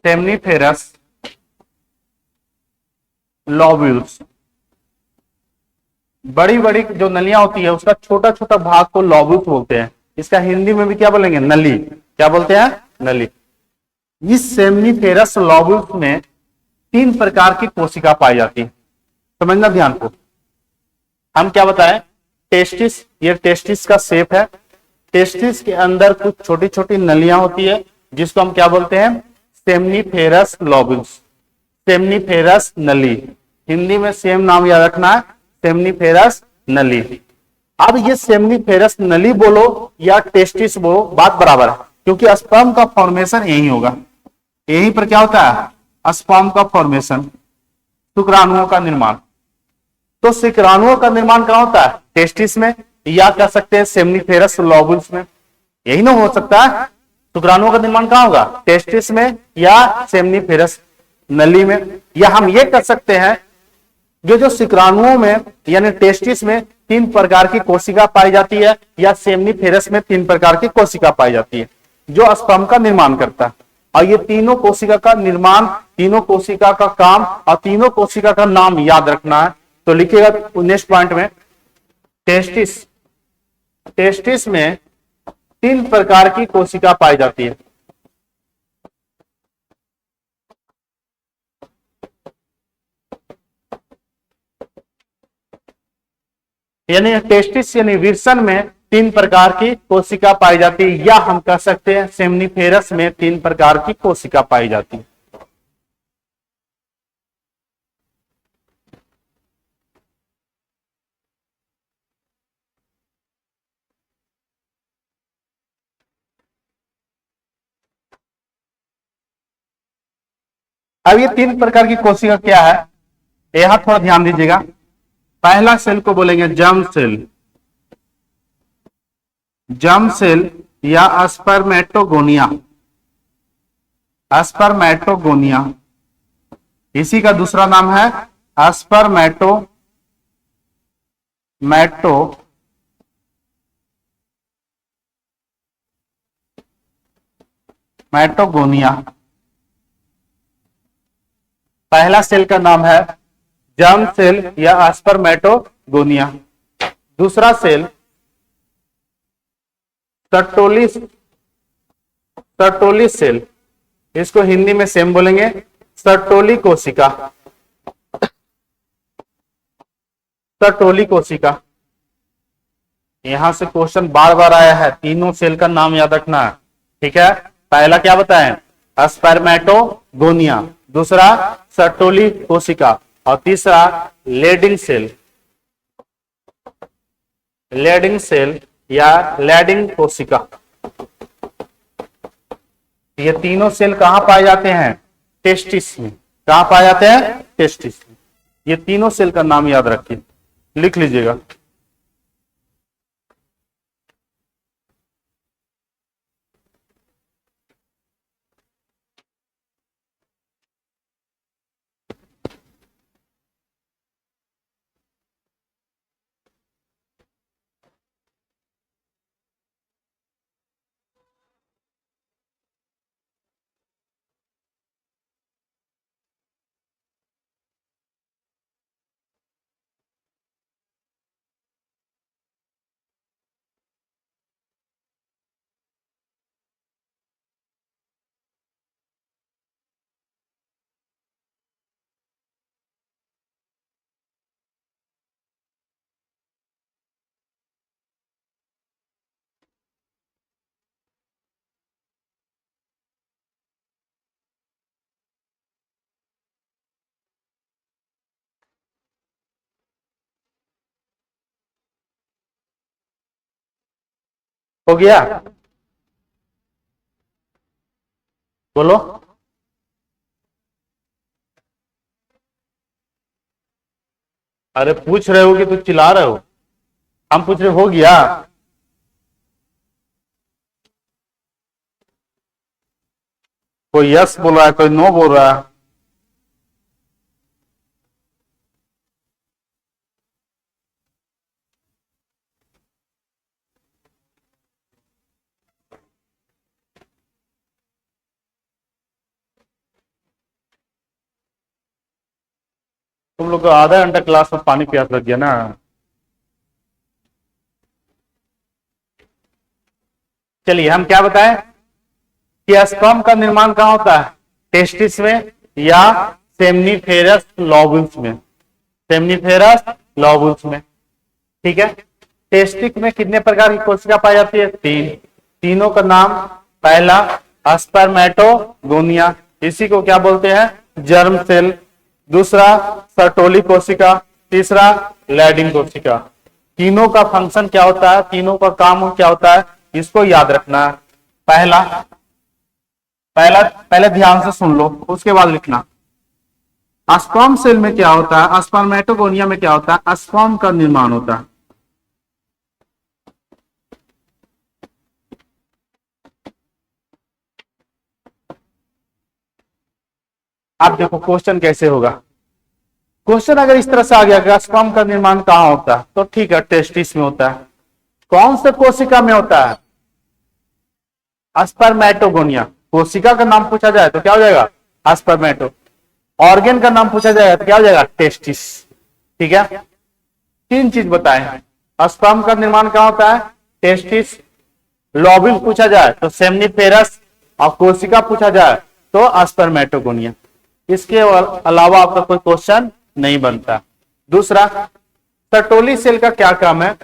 [SPEAKER 1] सेमनीफेरस लोब्यूल्स। बड़ी बड़ी जो नलियां होती है उसका छोटा छोटा भाग को लोब्यूल्स बोलते हैं। इसका हिंदी में भी क्या बोलेंगे, नली। क्या बोलते हैं, नली। इस सेमनीफेरस लोब्यूल्स में 3 प्रकार की कोशिका पाई जाती है। समझना ध्यान को, हम क्या बताएं, टेस्टिस, ये टेस्टिस का शेप है। टेस्टिस के अंदर कुछ छोटी छोटी नलियां होती है जिसको हम क्या बोलते हैं, सेमनीफेरस लोब्यूल्स, सेमनीफेरस नली। हिंदी में सेम नाम याद रखना है, सेमनीफेरस नली। अब ये सेमनीफेरस नली बोलो या टेस्टिस बोलो, बात बराबर है, क्योंकि स्पर्म का फॉर्मेशन यही होगा। यहीं पर क्या होता है, स्पर्म का फॉर्मेशन, शुक्राणुओं का निर्माण। तो शुक्राणुओं का निर्माण कहां होता है, टेस्टिस में, या कह सकते हैं सेमनीफेरस लोब्यूल्स में। यही ना हो सकता है, शुक्राणुओं का निर्माण कहां होगा, टेस्टिस में या सेमनीफेरस नली में। या हम ये कह सकते हैं जो शुक्राणुओं में यानी टेस्टिस में 3 प्रकार की कोशिका पाई जाती है, या सेमनीफेरस में 3 प्रकार की कोशिका पाई जाती है जो स्पर्म का निर्माण करता है। और ये तीनों कोशिका का निर्माण, तीनों कोशिका का काम और तीनों कोशिका का नाम याद रखना है। तो लिखिएगा नेक्स्ट पॉइंट में, टेस्टिस, टेस्टिस में 3 प्रकार की कोशिका पाई जाती है। यानी टेस्टिस यानी विरसन में 3 प्रकार की कोशिका पाई जाती है, या हम कह सकते हैं सेमनीफेरस में 3 प्रकार की कोशिका पाई जाती है। अब ये 3 प्रकार की कोशिका क्या है, यहां थोड़ा ध्यान दीजिएगा। पहला सेल को बोलेंगे जर्म सेल, जर्म सेल या स्पर्मेटोगोनिया, स्पर्मेटोगोनिया। इसी का दूसरा नाम है स्पर्मेटो मैटो मैटोगोनिया। पहला सेल का नाम है जर्म सेल या स्पर्मेटोगोनिया। दूसरा सेल सर्टोली, सर्टोली सेल, इसको हिंदी में सेम बोलेंगे सर्टोली कोशिका, सर्टोली कोशिका। यहां से क्वेश्चन बार बार आया है, तीनों सेल का नाम याद रखना है, ठीक है। पहला क्या बताएं, स्पर्मेटोगोनिया, दूसरा सर्टोली कोशिका और तीसरा लेडिंग सेल, लेडिंग सेल या लेडिंग कोशिका। ये तीनों सेल कहां पाए जाते हैं, टेस्टिस में। कहां पाए जाते हैं, टेस्टिस में। ये तीनों सेल का नाम याद रखिए, लिख लीजिएगा। हो गया, बोलो। अरे पूछ रहे हो कि तू चिल्ला रहे हो। हम पूछ रहे हो गया? कोई यस बोल रहा है, कोई नो बोल रहा है। तुम लोग को आधा घंटा क्लास में पानी प्यास लग गया ना। चलिए हम क्या बताएं कि स्पर्म का निर्माण कहां होता है? टेस्टिस में या सेमनीफेरस लोब्यूल्स में? सेमनीफेरस लोब्यूल्स में। ठीक है। टेस्टिक में कितने प्रकार की कोशिका पाई जाती है? तीन। तीनों का नाम, पहला स्पर्मेटोगोनिया, इसी को क्या बोलते हैं? Germ cell. दूसरा सर्टोली कोशिका। तीसरा लैडिंग कोशिका। तीनों का फंक्शन क्या होता है, तीनों का काम क्या होता है, इसको याद रखना है। पहला पहला पहले ध्यान से सुन लो, उसके बाद लिखना। स्पर्म सेल में क्या होता है, स्पर्मेटोगोनिया में क्या होता है? स्पर्म का निर्माण होता है। आप देखो क्वेश्चन कैसे होगा। क्वेश्चन अगर इस तरह से आ गया कि स्पर्म का निर्माण कहां होता है, तो ठीक है, टेस्टिस में होता है। कौन से कोशिका में होता है? स्पर्मेटोगोनिया। कोशिका का नाम पूछा जाए तो क्या हो जाएगा? स्पर्मेटो। ऑर्गेन का नाम पूछा जाएगा तो क्या हो जाएगा? टेस्टिस। ठीक है। तीन चीज बताए। स्पर्म का निर्माण कहां होता है? टेस्टिस। लोब्यूल पूछा जाए तो सेमनीफेरस, और कोशिका पूछा जाए तो स्पर्मेटोगोनिया। इसके अलावा आपका कोई क्वेश्चन नहीं बनता। दूसरा, सर्टोली सेल का क्या काम है?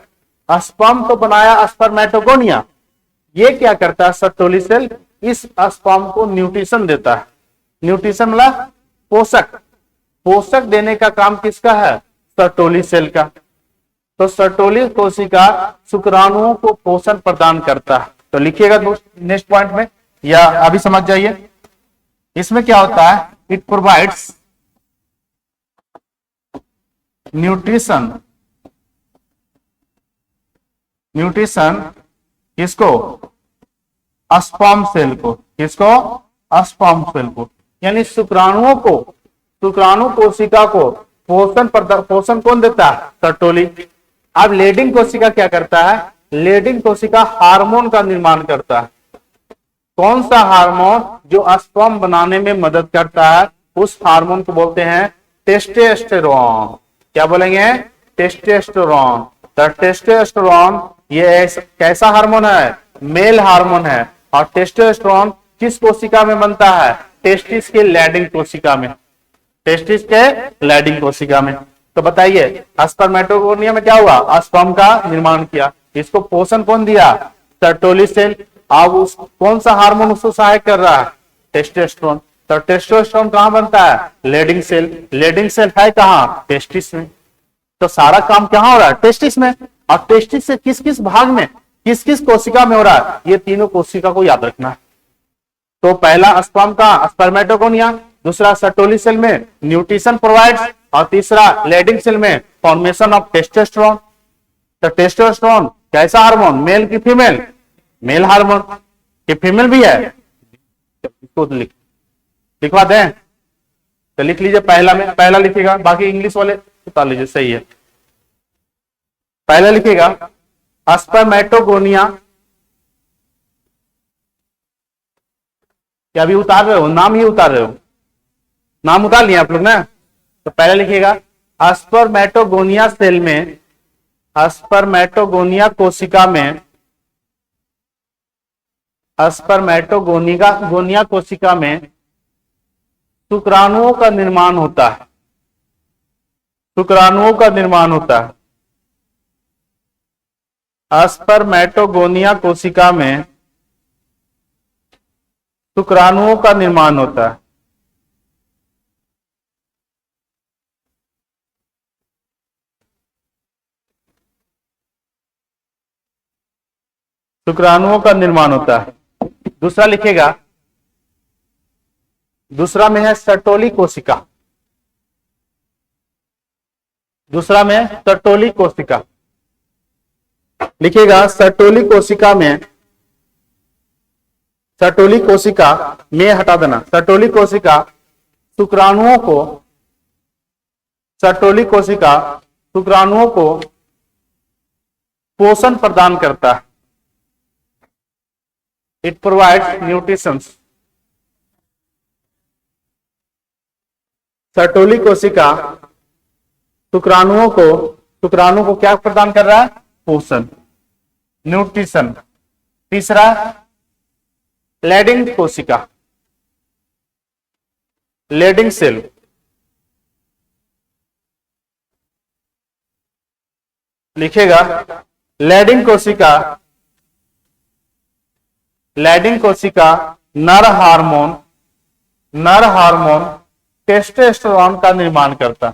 [SPEAKER 1] स्पर्म तो बनाया स्पर्मेटोगोनिया, ये क्या करता है सर्टोली सेल? इस स्पर्म को न्यूट्रिशन देता है। न्यूट्रिशन मतलब पोषक। पोषक देने का काम किसका है? सर्टोली सेल का। तो सर्टोली कोशिका शुक्राणुओं को पोषण प्रदान करता है। तो लिखिएगा नेक्स्ट पॉइंट में, या अभी समझ जाइए। इसमें क्या होता है? It provides nutrition. न्यूट्रिशन किसको? स्पर्म सेल को। किसको? स्पर्म सेल को। यानी शुक्राणुओं को, शुक्राणु कोशिका को पोषण कौन देता है? सर्टोली। अब लेडिंग कोशिका क्या करता है? लेडिंग कोशिका हार्मोन का निर्माण करता है। कौन सा हार्मोन? जो स्पर्म बनाने में मदद करता है, उस हार्मोन को बोलते हैं टेस्टोस्टेरोन। क्या बोलेंगे? टेस्टोस्टेरोन। तो टेस्टोस्टेरोन ये कैसा हार्मोन है? मेल हार्मोन है। और टेस्टोस्टेरोन किस कोशिका में बनता है? टेस्टिस के लैडिंग कोशिका में। टेस्टिस के लैडिंग कोशिका में। तो बताइए स्पर्मेटोगोनिया में क्या हुआ? स्पर्म का निर्माण किया। इसको पोषण कौन दिया? Sertoli cell. अब उस कौन सा हार्मोन उसको सहायक कर रहा है? टेस्टोस्टेरोन। तो टेस्टोस्टेरोन कहां बनता है? Lending cell. लेडिंग सेल है कहां? टेस्टिस में। तो सारा काम कहां हो रहा है? टेस्टिस में। और टेस्टिस से किस किस भाग में, किस किस कोशिका में हो रहा है? ये तीनों कोशिका को याद रखना है। तो पहला स्पर्म का स्पर्मेटोगोनिया, दूसरा सर्टोली सेल में न्यूट्रिशन प्रोवाइड्स, और तीसरा लेडिंग सेल में फॉर्मेशन ऑफ टेस्टोस्टेरोन। तो टेस्टोस्टेरोन कैसा हार्मोन? मेल की फीमेल? Male hormone. कि फीमेल भी है? इसको लिखवा दें तो लिख लीजिए। पहला में पहला लिखिएगा, बाकी इंग्लिश वाले उतार लीजिए। सही है। पहला लिखिएगा स्पर्मेटोगोनिया। क्या अभी उतार रहे हो? नाम ही उतार रहे हो? नाम उतार लिया आप लोग ना? तो पहले लिखिएगा स्पर्मेटोगोनिया सेल में, स्पर्मेटोगोनिया कोशिका में, स्पर्मेटोगोनिया कोशिका में शुक्राणुओं का निर्माण होता है। शुक्राणुओं का निर्माण होता है। स्पर्मेटोगोनिया कोशिका में शुक्राणुओं का निर्माण होता है। शुक्राणुओं का निर्माण होता है। दूसरा लिखेगा, दूसरा में है सर्टोली कोशिका। दूसरा में सर्टोली कोशिका। लिखिएगा सर्टोली कोशिका में, सर्टोली कोशिका में हटा देना, सर्टोली कोशिका शुक्राणुओं को, सर्टोली कोशिका शुक्राणुओं को पोषण प्रदान करता है। It provides nutrition. सर्टोली कोशिका शुक्राणुओं को क्या प्रदान कर रहा है? पोषण, न्यूट्रिशन। तीसरा लेडिंग कोशिका, लेडिंग सेल, लिखेगा लेडिंग कोशिका, लेडिंग कोशिका नर हार्मोन टेस्टोस्टेरोन का निर्माण करता।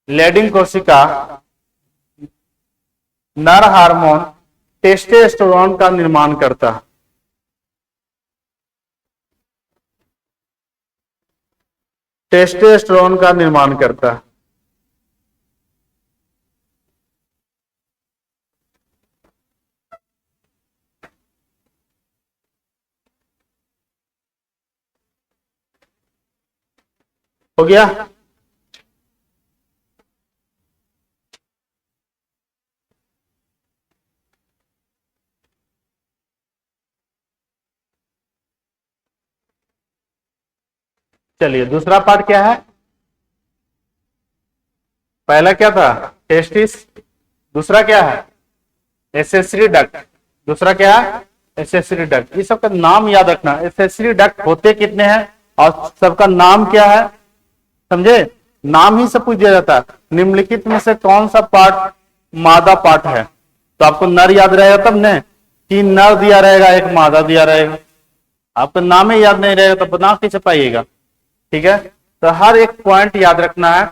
[SPEAKER 1] लेडिंग कोशिका नर हार्मोन टेस्टोस्टेरोन का निर्माण करता। टेस्टोस्टेरोन का निर्माण करता। हो गया? चलिए दूसरा पार्ट क्या है? पहला क्या था? टेस्टिस। दूसरा क्या है? Accessory duct. दूसरा क्या है? Accessory duct. ये सबका नाम याद रखना। एसेसरी डक्ट होते कितने हैं और सबका नाम क्या है, समझे? नाम ही सब पूछ दिया जाता है। निम्नलिखित में से कौन सा पार्ट मादा पार्ट है? तो आपको नर याद रहेगा तब ने, 3 नर दिया रहेगा, 1 मादा दिया रहेगा। आपको नाम ही याद नहीं रहेगा तो बना कैसे पाइएगा? ठीक है, तो हर एक पॉइंट याद रखना है।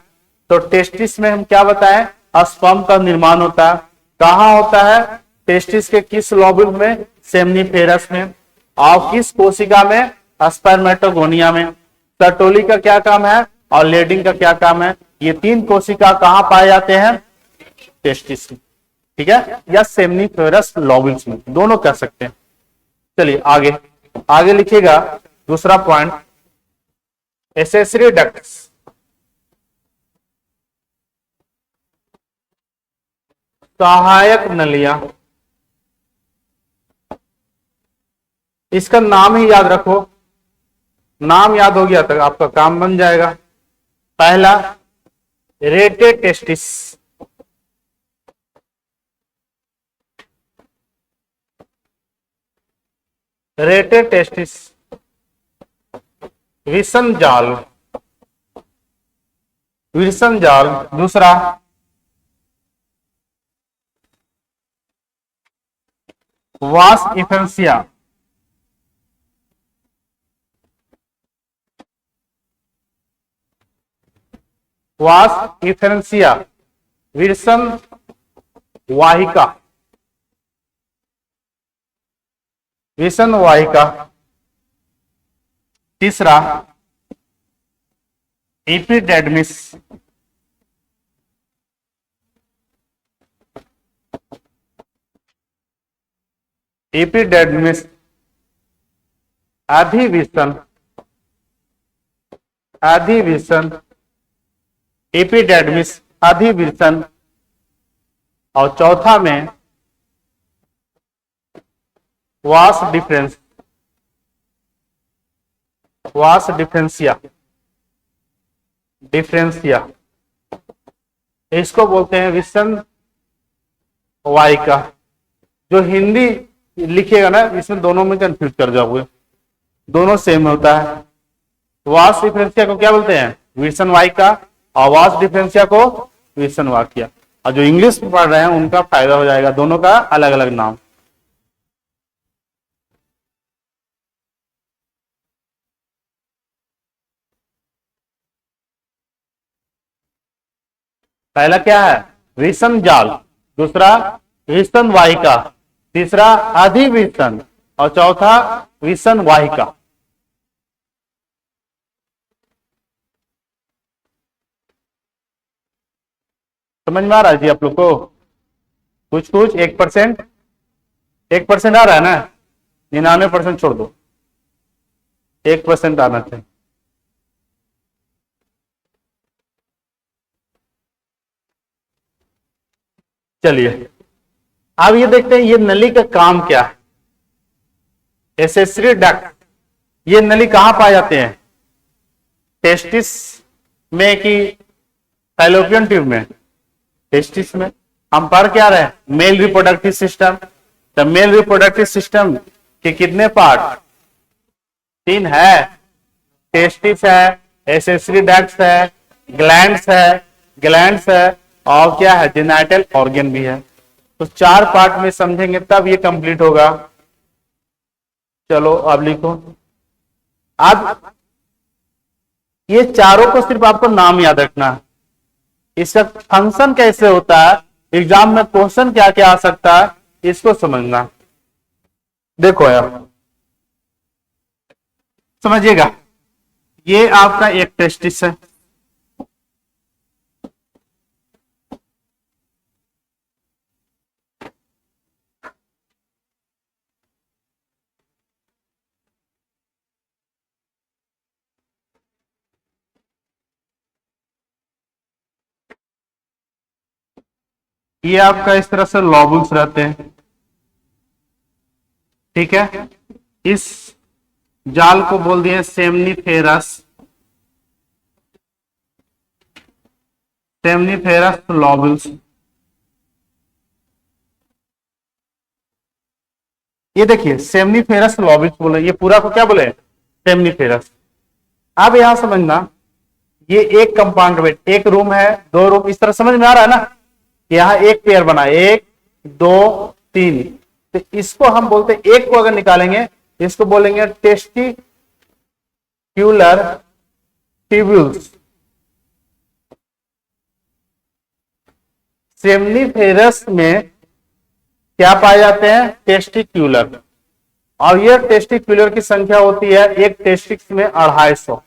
[SPEAKER 1] तो टेस्टिस में हम क्या बताएं? स्पर्म का निर्माण होता है। कहां होता है? टेस्टिस के किस लोब्यूल में? सेमनीफेरस में। और किस कोशिका में? स्पर्मेटोगोनिया में। सर्टोली का क्या काम है और लेडिंग का क्या काम है? ये 3 कोशिका कहां पाए जाते हैं? टेस्टिस में, ठीक है, या सेमनीफेरस लोब्यूल्स में, दोनों कह सकते हैं। चलिए आगे आगे लिखिएगा। दूसरा पॉइंट एसेसरी डक्ट्स। सहायक नलियां, इसका नाम ही याद रखो। नाम याद हो गया तो आपका काम बन जाएगा। पहला रेटे टेस्टिस, रेटे टेस्टिस विषम जाल, विषम जाल। दूसरा वास इफेंसिया, वास इफेंसिया विषम वाहिका, विषम वाहिका। तीसरा एपिडेर्मिस, एपिडेर्मिस अधिविषण, अधिविषण, एपिडेर्मिस अधिविषण। और चौथा में वास डिफरेंस, वास डिफरेंसिया, डिफरेंसिया, इसको बोलते हैं विषम वाहिका। जो हिंदी लिखिएगा ना, इसमें दोनों में कंफ्यूज कर जाओगे, दोनों सेम होता है। वास डिफरेंसिया को क्या बोलते हैं? विषम वाहिका। और वास डिफरेंसिया को विषम वाहिका। और जो इंग्लिश में पढ़ रहे हैं उनका फायदा हो जाएगा, दोनों का अलग अलग नाम। पहला क्या है? विषम जाल। दूसरा विषम वाहिका। तीसरा अधिविषण। और चौथा विषम वाहिका। समझ में आ रहा है जी आप लोग को? कुछ कुछ 1%, 1% आ रहा है ना, 99% छोड़ दो, 1% आना चाहिए। चलिए अब ये देखते हैं ये नली का काम क्या है। एसेसरी डक्ट, ये नली कहां पाए जाते हैं? टेस्टिस में कि फैलोपियन ट्यूब में? टेस्टिस में। हम पढ़ क्या रहे हैं? Mail reproductive system. The mail reproductive system के कितने पार्ट? 3 है। टेस्टिस है, एसेसरी डक्ट्स है, ग्लैंड्स है और क्या है? जेनाइटल ऑर्गन भी है। तो 4 पार्ट में समझेंगे तब ये कंप्लीट होगा। चलो अब लिखो। अब ये चारों को सिर्फ आपको नाम याद रखना है, इसका फंक्शन कैसे होता है, एग्जाम में क्वेश्चन क्या क्या आ सकता है, इसको समझना। देखो यार समझिएगा, ये आपका एक टेस्टिस है, ये आपका इस तरह से लॉबुल्स रहते हैं, ठीक है। इस जाल को बोल दिए सेमनीफेरस, सेमनीफेरस लॉबुल्स। ये देखिए सेमनीफेरस लॉबुल्स बोले, ये पूरा को क्या बोले? सेमनीफेरस। अब यहां समझना, ये एक कंपार्टमेंट, एक रूम है, 2 रूम, इस तरह समझ में आ रहा है ना। यहां एक पेयर बना, 1 2 3, तो इसको हम बोलते हैं, एक को अगर निकालेंगे इसको बोलेंगे टेस्टिक्यूलर ट्यूब्यूल्स। सेमनीफेरस में क्या पाए जाते हैं? टेस्टिक्यूलर। और ये टेस्टिक्यूलर की संख्या होती है एक टेस्टिक्स में 250।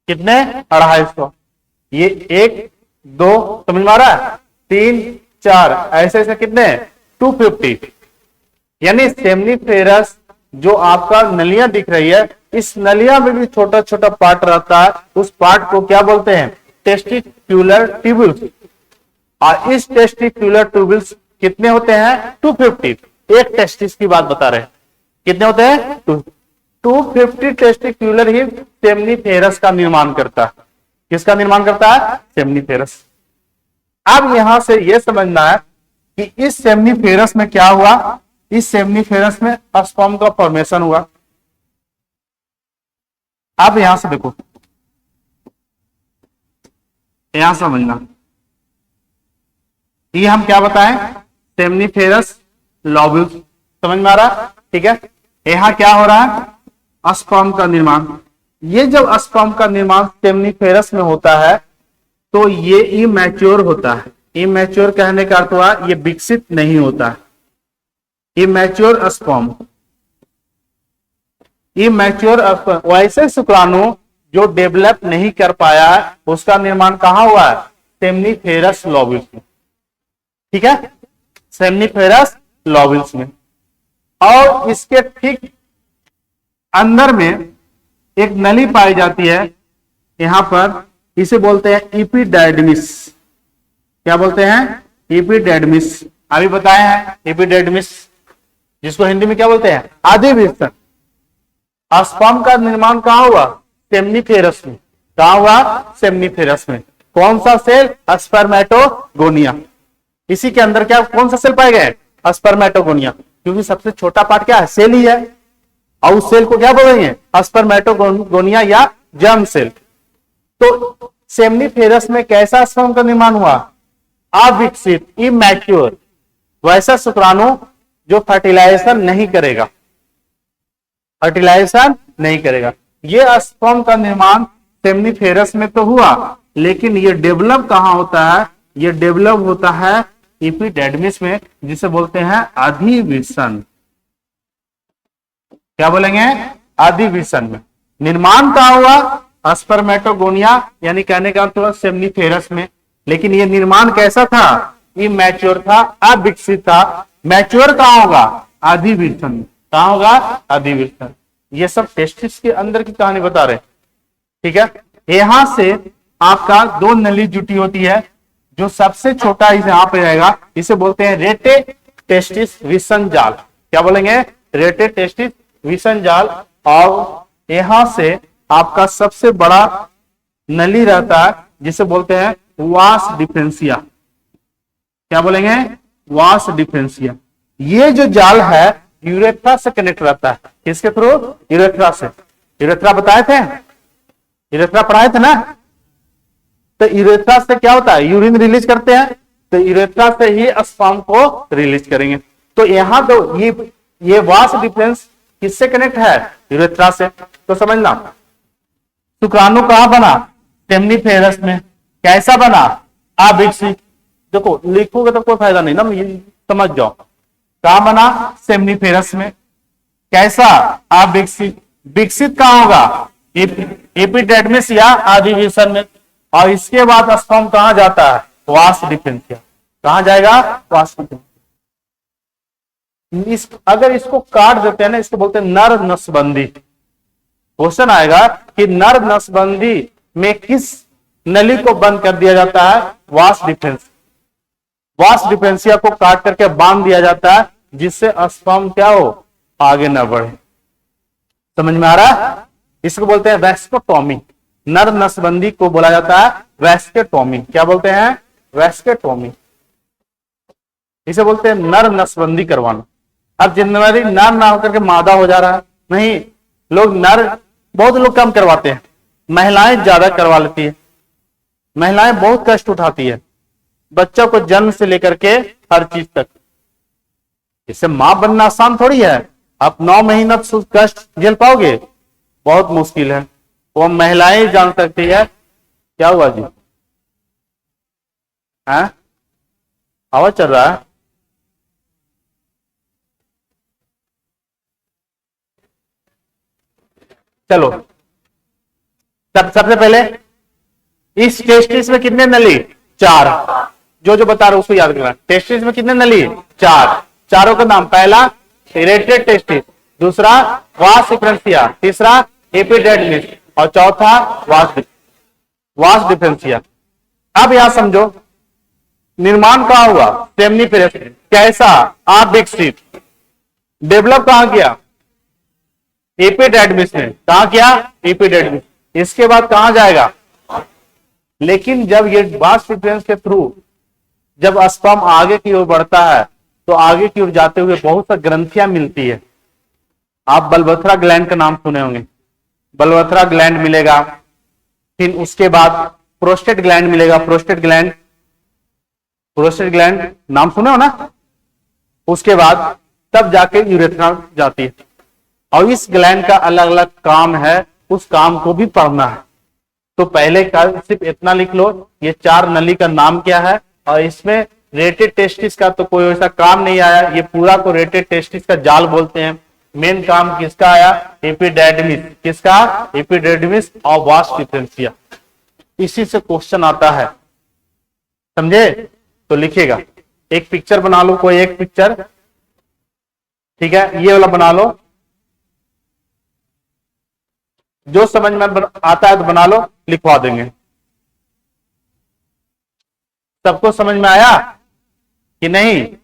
[SPEAKER 1] कितने? 250। ये 1 2 समझ में आ रहा है, 3 4 ऐसे ऐसे कितने? 250। यानी सेमनीफेरस जो आपका नलियां दिख रही है, इस नलिया में भी छोटा छोटा पार्ट रहता है, उस पार्ट को क्या बोलते हैं? Testicular tubules. और इस टेस्टिक्यूलर ट्यूब्यूल्स कितने होते हैं? 250। एक टेस्टिस की बात बता रहे हैं, कितने होते हैं? 250 टेस्टिक्यूलर ही सेमनीफेरस का निर्माण करता है। किसका निर्माण करता है? सेमनीफेरस। अब यहां से यह समझना है कि इस सेमनीफेरस में क्या हुआ? इस सेमनीफेरस में स्पर्म का फॉर्मेशन हुआ। अब यहां से देखो, यहां समझना, ये हम क्या बताएं? सेमनीफेरस लॉब्यूल्स। समझ में आ रहा? ठीक है। यहां क्या हो रहा है? स्पर्म का निर्माण। ये जब स्पर्म का निर्माण सेमनीफेरस में होता है तो ये इमैच्योर होता है। इमैच्योर कहने का अर्थ हुआ ये विकसित नहीं होता है। इमैच्योर स्पर्म, इमैच्योर स्पर्म, वैसे शुक्राणु जो डेवलप नहीं कर पाया उसका निर्माण कहां हुआ है? सेमनीफेरस लॉब्यूल्स में। ठीक है, सेमनीफेरस लॉब्यूल्स में। और इसके ठीक अंदर में एक नली पाई जाती है, यहां पर इसे बोलते हैं एपिडर्मिस। क्या बोलते हैं? एपिडर्मिस। अभी बताए हैं एपिडर्मिस, जिसको हिंदी में क्या बोलते हैं? आदिवृत्त। स्पर्म का निर्माण कहां हुआ? सेमनीफेरस में। कहां हुआ? सेमनीफेरस में। कौन सा सेल? स्पर्मेटोगोनिया। इसी के अंदर क्या कौन सा सेल पाए गए? स्पर्मेटोगोनिया। क्योंकि सबसे छोटा पार्ट क्या है? सेल ही है, और उस सेल को क्या बोलेंगे? स्पर्मेटोगोनिया या जर्म सेल। तो सेमनीफेरस में कैसा स्पर्म का निर्माण हुआ? अविकसित, इमैच्योर, वैसा शुक्राणु जो फर्टिलाइजेशन नहीं करेगा, फर्टिलाइजेशन नहीं करेगा। ये स्पर्म का निर्माण सेमनीफेरस में तो हुआ, लेकिन ये डेवलप कहां होता है? ये डेवलप होता है एपिडर्मिस में, जिसे बोलते हैं अधिवेशन। क्या बोलेंगे? अधिवेशन में। निर्माण कहां हुआ? स्पर्मेटोगोनिया, यानी कहने का अर्थ हुआ सेमनीफेरस में। लेकिन ये निर्माण कैसा था? इमैच्योर था, अविकसित था। मैच्योर कहां होगा? अधिविर्तन में। कहां होगा? अधिविर्तन। ये सब टेस्टिस के अंदर की कहानी बता रहे हैं, ठीक है। यहां से आपका दो नली जुटी होती है, जो सबसे छोटा यहां पे रहेगा, इसे बोलते हैं रेटे टेस्टिस विसन जाल। क्या बोलेंगे? रेटे टेस्टिस विसन जाल। और यहां से आपका सबसे बड़ा नली रहता है, जिसे बोलते हैं वास डिफरेंशिया। क्या बोलेंगे? वास डिफरेंशिया। ये जो जाल है यूरेथ्रा से कनेक्ट रहता है। किसके थ्रू? यूरेथ्रा से। यूरेथ्रा बताए थे, यूरेथ्रा पढ़ाए थे ना। तो यूरेथ्रा से क्या होता है? यूरिन रिलीज करते हैं, तो यूरेथ्रा से ही स्पर्म को रिलीज करेंगे। तो यहां तो ये वास डिफरेंस किससे कनेक्ट है? यूरेथ्रा से। तो समझना, शुक्राणु कहां बना? सेमनीफेरस में। कैसा बना? अविकसित। देखो लिखोगे तो कोई फायदा नहीं ना, ये समझ जाओ। कहां बना? सेमनीफेरस में। कैसा? अविकसित। विकसित कहां होगा? एपिडेर्मिस या अधिवेशन में। और इसके बाद स्पर्म कहां जाता है? वास डिफरेंशिया। कहां जाएगा? वास डिफरेंशिया। अगर इसको काट देते हैं ना, इसको बोलते हैं नर नसबंदी। क्वेश्चन आएगा कि नर नसबंदी में किस नली को बंद कर दिया जाता है? Vas deferens. वास डिफरेंशिया को काट करके बांध दिया जाता है, जिससे स्पर्म क्या हो? आगे न बढ़े। समझ में आ रहा है? इसको बोलते हैं वैस्कोटोमी। नर नसबंदी को बोला जाता है वैस्कोटोमी। क्या बोलते हैं? वैस्कोटोमी। इसे बोलते हैं नर नसबंदी करवाना। अब जनवरी नर ना होकर के मादा हो जा रहा है। नहीं, लोग नर, बहुत लोग कम करवाते हैं, महिलाएं ज्यादा करवा लेती है। महिलाएं बहुत कष्ट उठाती है, बच्चों को जन्म से लेकर के हर चीज तक। इससे मां बनना आसान थोड़ी है। आप 9 महीना कष्ट झेल पाओगे? बहुत मुश्किल है। वो महिलाएं जान सकती है। क्या हुआ जी? है आवाज चल रहा है? चलो, सबसे पहले इस टेस्टिस में कितने नली? 4। जो बता रहा हूं उसको याद करना। टेस्टिस में कितने नली? 4। चारों का नाम, पहला इरेटेड टेस्टिस, दूसरा वास डिफरेंशिया, तीसरा एपिडेर्मिस और चौथा वास डिफरेंशिया। अब यहां समझो, निर्माण कहां हुआ? सेमनीफेरस। कैसा? अविकसित। डेवलप कहां किया? एपिडेर्मिस में। कहां किया? एपिडेर्मिस। इसके बाद कहां जाएगा? लेकिन जब ये वास डिफरेंस के थ्रू जब स्पर्म आगे की ओर बढ़ता है, तो आगे की ओर जाते हुए बहुत सा ग्रंथियां मिलती है। आप बलवथरा ग्लैंड का नाम सुने होंगे। बलवथरा ग्लैंड मिलेगा, फिर उसके बाद प्रोस्टेट ग्लैंड मिलेगा। प्रोस्टेट ग्लैंड नाम सुने हो ना। उसके बाद तब जाके यूरेथ्रा जाती है। और इस ग्लैंड का अलग अलग काम है, उस काम को भी पढ़ना है। तो पहले का सिर्फ इतना लिख लो, ये 4 नली का नाम क्या है। और इसमें रेटेड टेस्टिस का तो कोई ऐसा काम नहीं आया, ये पूरा को रेटेड टेस्टिस का जाल बोलते हैं। मेन काम किसका आया? एपिडेर्मिस। किसका? एपिडेर्मिस और वास डिफरेंशिया। इसी से क्वेश्चन आता है, समझे? तो लिखिएगा, एक पिक्चर बना लो, कोई एक पिक्चर, ठीक है, ये वाला बना लो। जो समझ में आता है तो बना लो, लिखवा देंगे। सबको समझ में आया कि नहीं?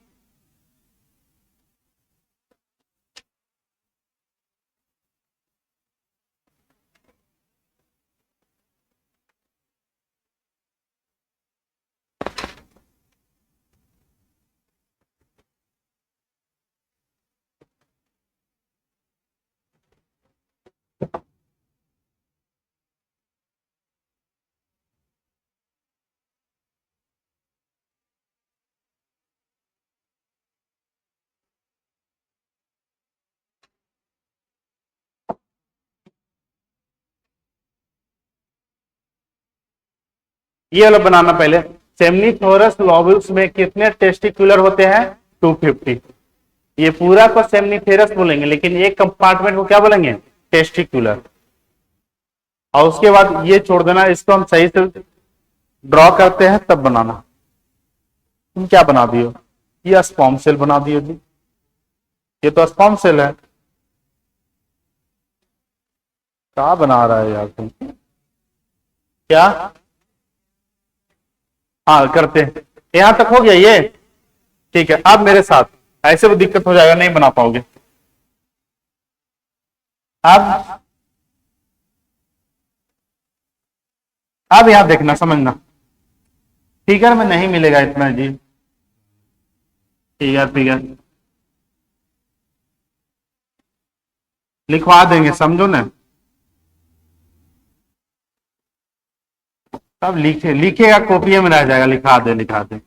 [SPEAKER 1] ये वाला बनाना पहले। सेमनीफेरस लोब्यूल्स में कितने टेस्टिकुलर होते हैं? 250। ये पूरा को सेमनीफेरस बोलेंगे, लेकिन एक कंपार्टमेंट को क्या बोलेंगे? टेस्टिकुलर। और उसके बाद ये छोड़ देना, इसको हम सही से ड्रॉ करते हैं तब बनाना। तुम क्या बना दियो, ये स्पर्म सेल बना दियो जी, ये तो स्पर्म सेल है। क्या बना रहा है यार तुम, क्या? हाँ करते हैं, यहां तक हो गया ये, ठीक है। अब मेरे साथ ऐसे वो दिक्कत हो जाएगा, नहीं बना पाओगे। अब यहां देखना समझना, फिगर में नहीं मिलेगा इतना जी, फिगर लिखवा देंगे, समझो ना। सब लिखेगा कॉपी में रह जाएगा, लिखा दे।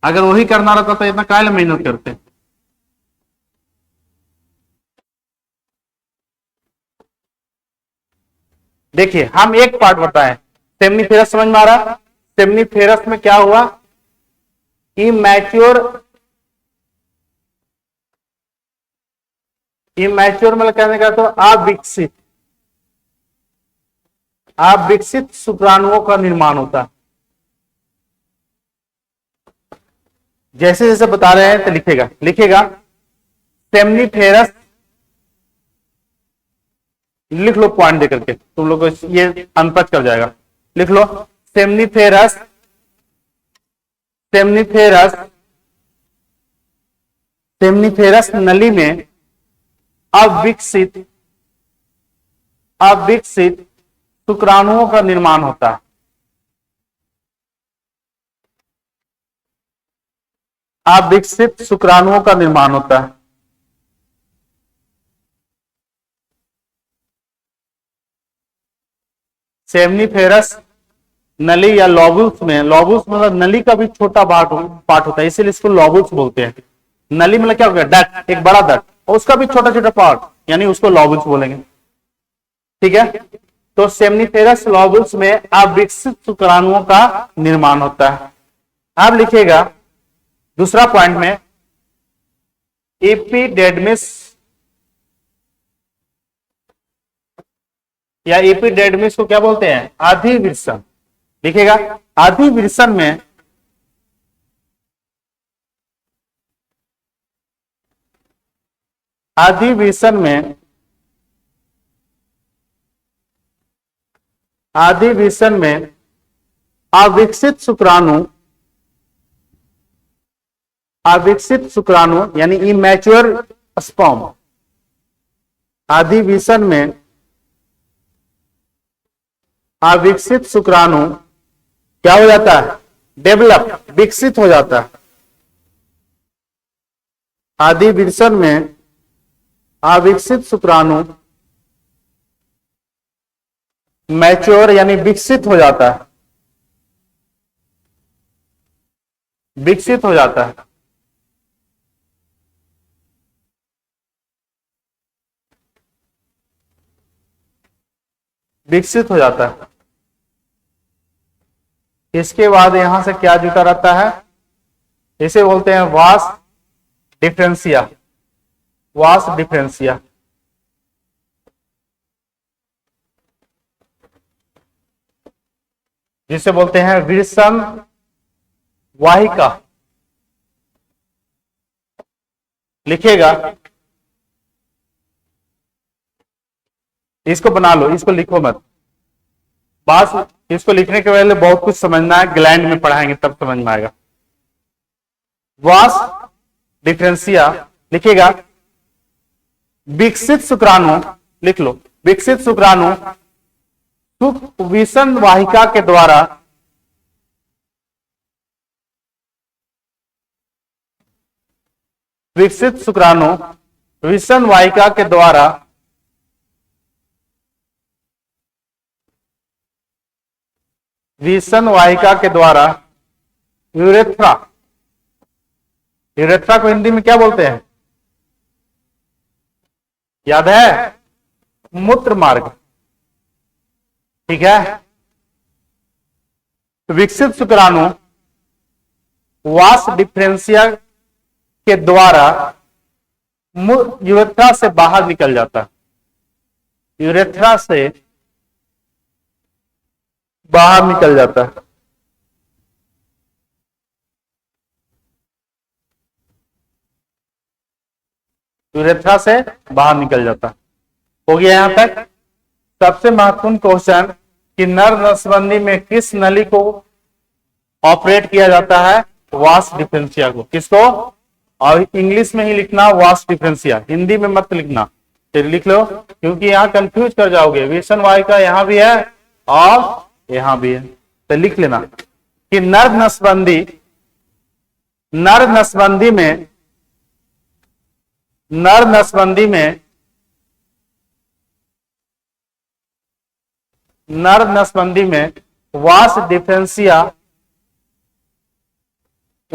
[SPEAKER 1] अगर वही करना रहता तो इतना काहे मेहनत करते। देखिए हम एक पार्ट बताएं, सेमनीफेरस समझ में आ रहा? सेमनीफेरस में क्या हुआ, इमैच्योर मतलब कहने का तो अविकसित शुक्राणुओं का निर्माण होता है। जैसे जैसे बता रहे हैं तो लिखेगा सेमनीफेरस, लिख लो पॉइंट देकर के, तुम लोग को ये अनपढ़ कर जाएगा। लिख लो सेमनीफेरस नली में अविकसित शुक्राणुओं का निर्माण होता है। अविकसित शुक्राणुओं का निर्माण होता है। सेमनीफेरस नली या लॉबुल्स में, लॉबुल्स मतलब नली का भी छोटा पार्ट होता है, इसीलिए इसको लॉबुल्स बोलते हैं। नली मतलब क्या हो गया, डक्ट, एक बड़ा डक्ट, और उसका भी छोटा छोटा पार्ट, यानी उसको लॉबुल्स बोलेंगे। ठीक है, तो सेमनीफेरस लॉबुल्स में अविकसित शुक्राणुओं का निर्माण होता है। अब लिखेगा दूसरा पॉइंट में, एपिडेडमिस या एपिडेडमिस को क्या बोलते हैं, अधिवृषण। लिखेगा अधिवृषण में अविकसित शुक्राणु यानी इमैच्योर स्पर्म, अधिवृषण में अविकसित शुक्राणु क्या हो जाता है, डेवलप, विकसित हो जाता है। अधिवृषण में अविकसित शुक्राणु मैच्योर यानी विकसित हो जाता है, विकसित हो जाता है। विकसित हो जाता है। इसके बाद यहां से क्या जुटा रहता है, इसे बोलते हैं वास डिफरेंशिया। वास डिफरेंशिया जिसे बोलते हैं विल्सन वाहिका। लिखेगा, इसको बना लो, इसको लिखो मत, बस इसको लिखने के पहले बहुत कुछ समझना है, ग्लैंड में पढ़ाएंगे तब समझ में आएगा। वास डिफरेंशिया, लिखेगा विकसित शुक्राणु, लिख लो विकसित शुक्राणु विषम वाहिका के द्वारा विकसित शुक्राणु विषम वाहिका के द्वारा यूरेथ्रा, यूरेथ्रा को हिंदी में क्या बोलते हैं, याद है, मूत्र मार्ग। ठीक है, विकसित शुक्राणु वास डिफरेंशिया के द्वारा यूरेथ्रा से बाहर निकल जाता है, यूरेथ्रा से बाहर निकल जाता है। यूरेथ्रा से बाहर निकल जाता। हो गया यहां तक। सबसे महत्वपूर्ण क्वेश्चन कि नर नसबंदी में किस नली को ऑपरेट किया जाता है? वास डिफरेंशिया को। किसको? और इंग्लिश में ही लिखना वास डिफरेंशिया, हिंदी में मत लिखना। फिर लिख लो, क्योंकि यहाँ कंफ्यूज कर जाओगे। विशन वाई का यहाँ भी है और यहाँ भी है, तो लिख लेना कि नर नसबंदी में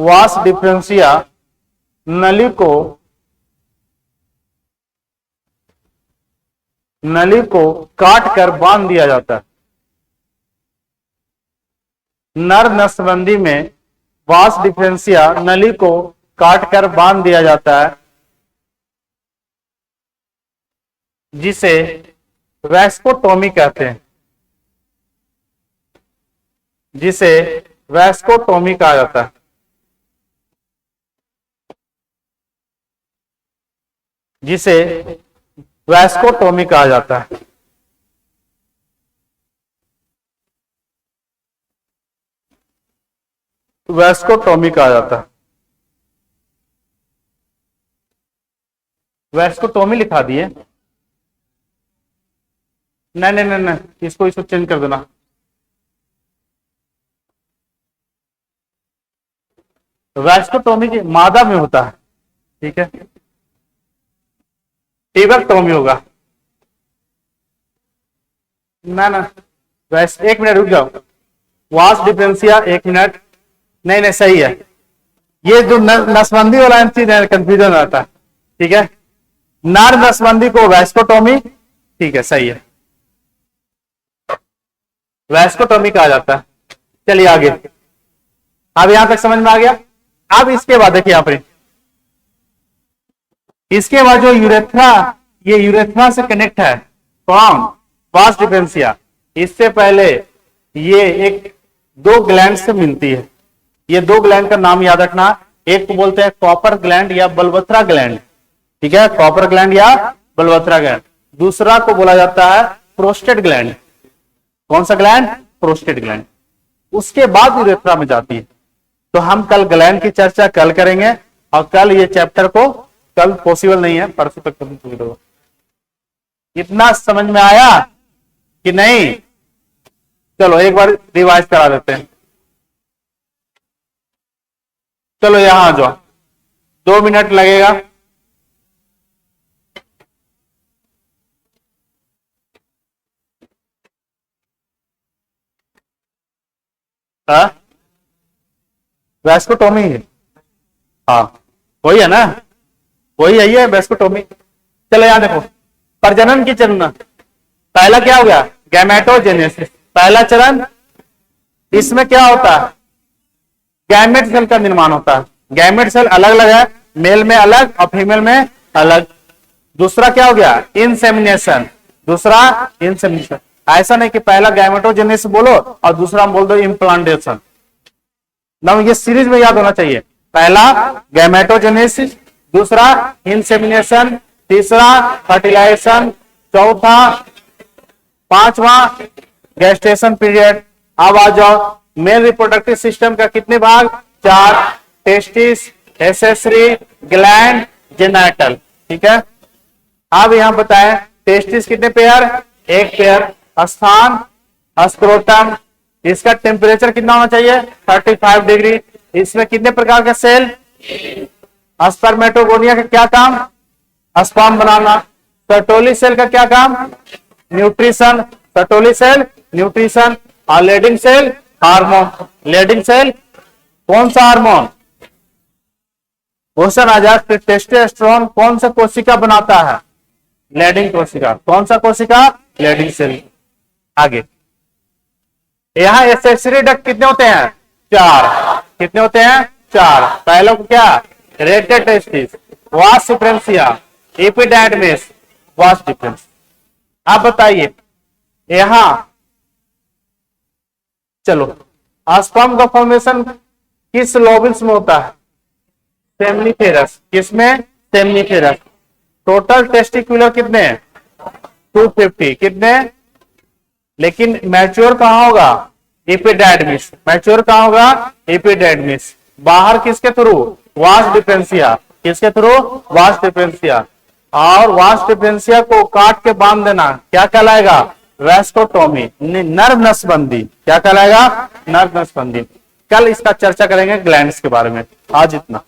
[SPEAKER 1] वास डिफरेंशिया नली को काट कर बांध दिया जाता है। नर नसबंदी में वास डिफरेंशिया नली को काट कर बांध दिया जाता है, जिसे वैस्कोटोमी कहते हैं। जिसे वैस्कोटोमी कहा जाता है। जिसे वैस्कोटोमी कहा जाता है। वैस्कोटोमी कहा जाता है। वैस्कोटोमी लिखा दिए। नहीं नहीं नहीं नहीं, इसको चेंज कर देना। वैस्कोटोमी की मादा में होता है, ठीक है। टीबकटोमी होगा ना ना। वैसे 1 मिनट रुक जाओ। वास डिफरेंशिया 1 मिनट। नहीं नहीं सही है, ये जो नसबंदी वाला चीज है कंफ्यूजन आता है, ठीक है। नर नसबंदी को वैस्कोटोमी, ठीक है सही है, वैस्कोटोमी कहा जाता है। चलिए आगे। अब यहां तक समझ में आ गया। अब इसके बाद देखिए यहां पर, इसके बाद जो यूरेथ्रा, ये यूरेथ्रा से कनेक्ट है कौन? वास डिफरेंशिया। इससे पहले ये एक 2 ग्लैंड से मिलती है। ये 2 ग्लैंड का नाम याद रखना। एक को बोलते हैं कॉपर ग्लैंड या बलवत्रा ग्लैंड, ठीक है, कॉपर ग्लैंड या बलवत्रा ग्लैंड। दूसरा को बोला जाता है प्रोस्टेट ग्लैंड। कौन सा ग्लैंड? Prostate gland. उसके बाद यूरेथ्रा में जाती है। तो हम कल ग्लैंड की चर्चा कल करेंगे, और कल ये चैप्टर को, कल पॉसिबल नहीं है, परसों तक कंप्लीट होगा। इतना समझ में आया कि नहीं? चलो एक बार रिवाइज करा देते हैं। चलो यहां आ जाओ, 2 मिनट लगेगा। वैस्कोटोमी है, हाँ वही है ना, वही है ये वैस्कोटोमी। चलो यहां देखो, प्रजनन की चरण पहला क्या हो गया? गैमेटोजेनेसिस, पहला चरण। इसमें क्या होता है? गैमेट सेल का निर्माण होता है। गैमेट सेल अलग अलग है, मेल में अलग और फीमेल में अलग। दूसरा क्या हो गया? इंसेमिनेशन। दूसरा इंसेमिनेशन। ऐसा नहीं कि पहला गैमेटोजेनेसिस बोलो और दूसरा बोल दो इम्प्लांटेशन। ना, ये सीरीज में याद होना चाहिए। पहला गैमेटोजेनेसिस, दूसरा इंसेमिनेशन, तीसरा फर्टिलाइजेशन, चौथा, पांचवा गेस्टेशन पीरियड। अब आ जाओ, मेल रिप्रोडक्टिव सिस्टम का कितने भाग? 4। टेस्टिस, एसेसरी, ग्लैंड, जेनाइटल, ठीक है। अब यहां बताएं, टेस्टिस कितने पेयर? 1 पेयर। स्थान स्क्रोटम, इसका टेम्परेचर कितना होना चाहिए? 35 डिग्री। इसमें कितने प्रकार के सेल? स्पर्मेटोगोनिया का क्या काम? स्पर्म बनाना। सर्टोली सेल का क्या काम? न्यूट्रिशन। Sertoli cell nutrition. और Leydig cell hormone. Leydig cell कौन सा हार्मोन? क्वेश्चन आ जाए, टेस्टोस्टेरोन कौन सा कोशिका बनाता है? लेडिंग कोशिका। कौन सा कोशिका? Leydig cell. आगे यहां एसेसरी डक्ट कितने होते हैं? 4। कितने होते हैं? 4। पहले को क्या? रेटेड टेस्टिस, वास डिफरेंशिया, एपिडाइडमिस, वास डिफरेंस। आप बताइए यहां, चलो स्पर्म का फॉर्मेशन किस लोबल्स में होता है? सेमनीफेरस। किसमें? सेमनीफेरस। टोटल टेस्टिकुलर कितने? 250। कितने? लेकिन मैच्योर कहां होगा? एपिडाइडमिस। मैच्योर कहां होगा? एपिडाइडमिस। बाहर किसके थ्रू? वास डिफरेंशिया। किसके थ्रू? वास डिफरेंशिया। और वास डिफरेंशिया को काट के बांध देना क्या कहलाएगा? वेस्कोटोमी, नर्व नसबंदी। क्या कहलाएगा? नर्व नसबंदी। कल इसका चर्चा करेंगे ग्लैंड्स के बारे में। आज इतना।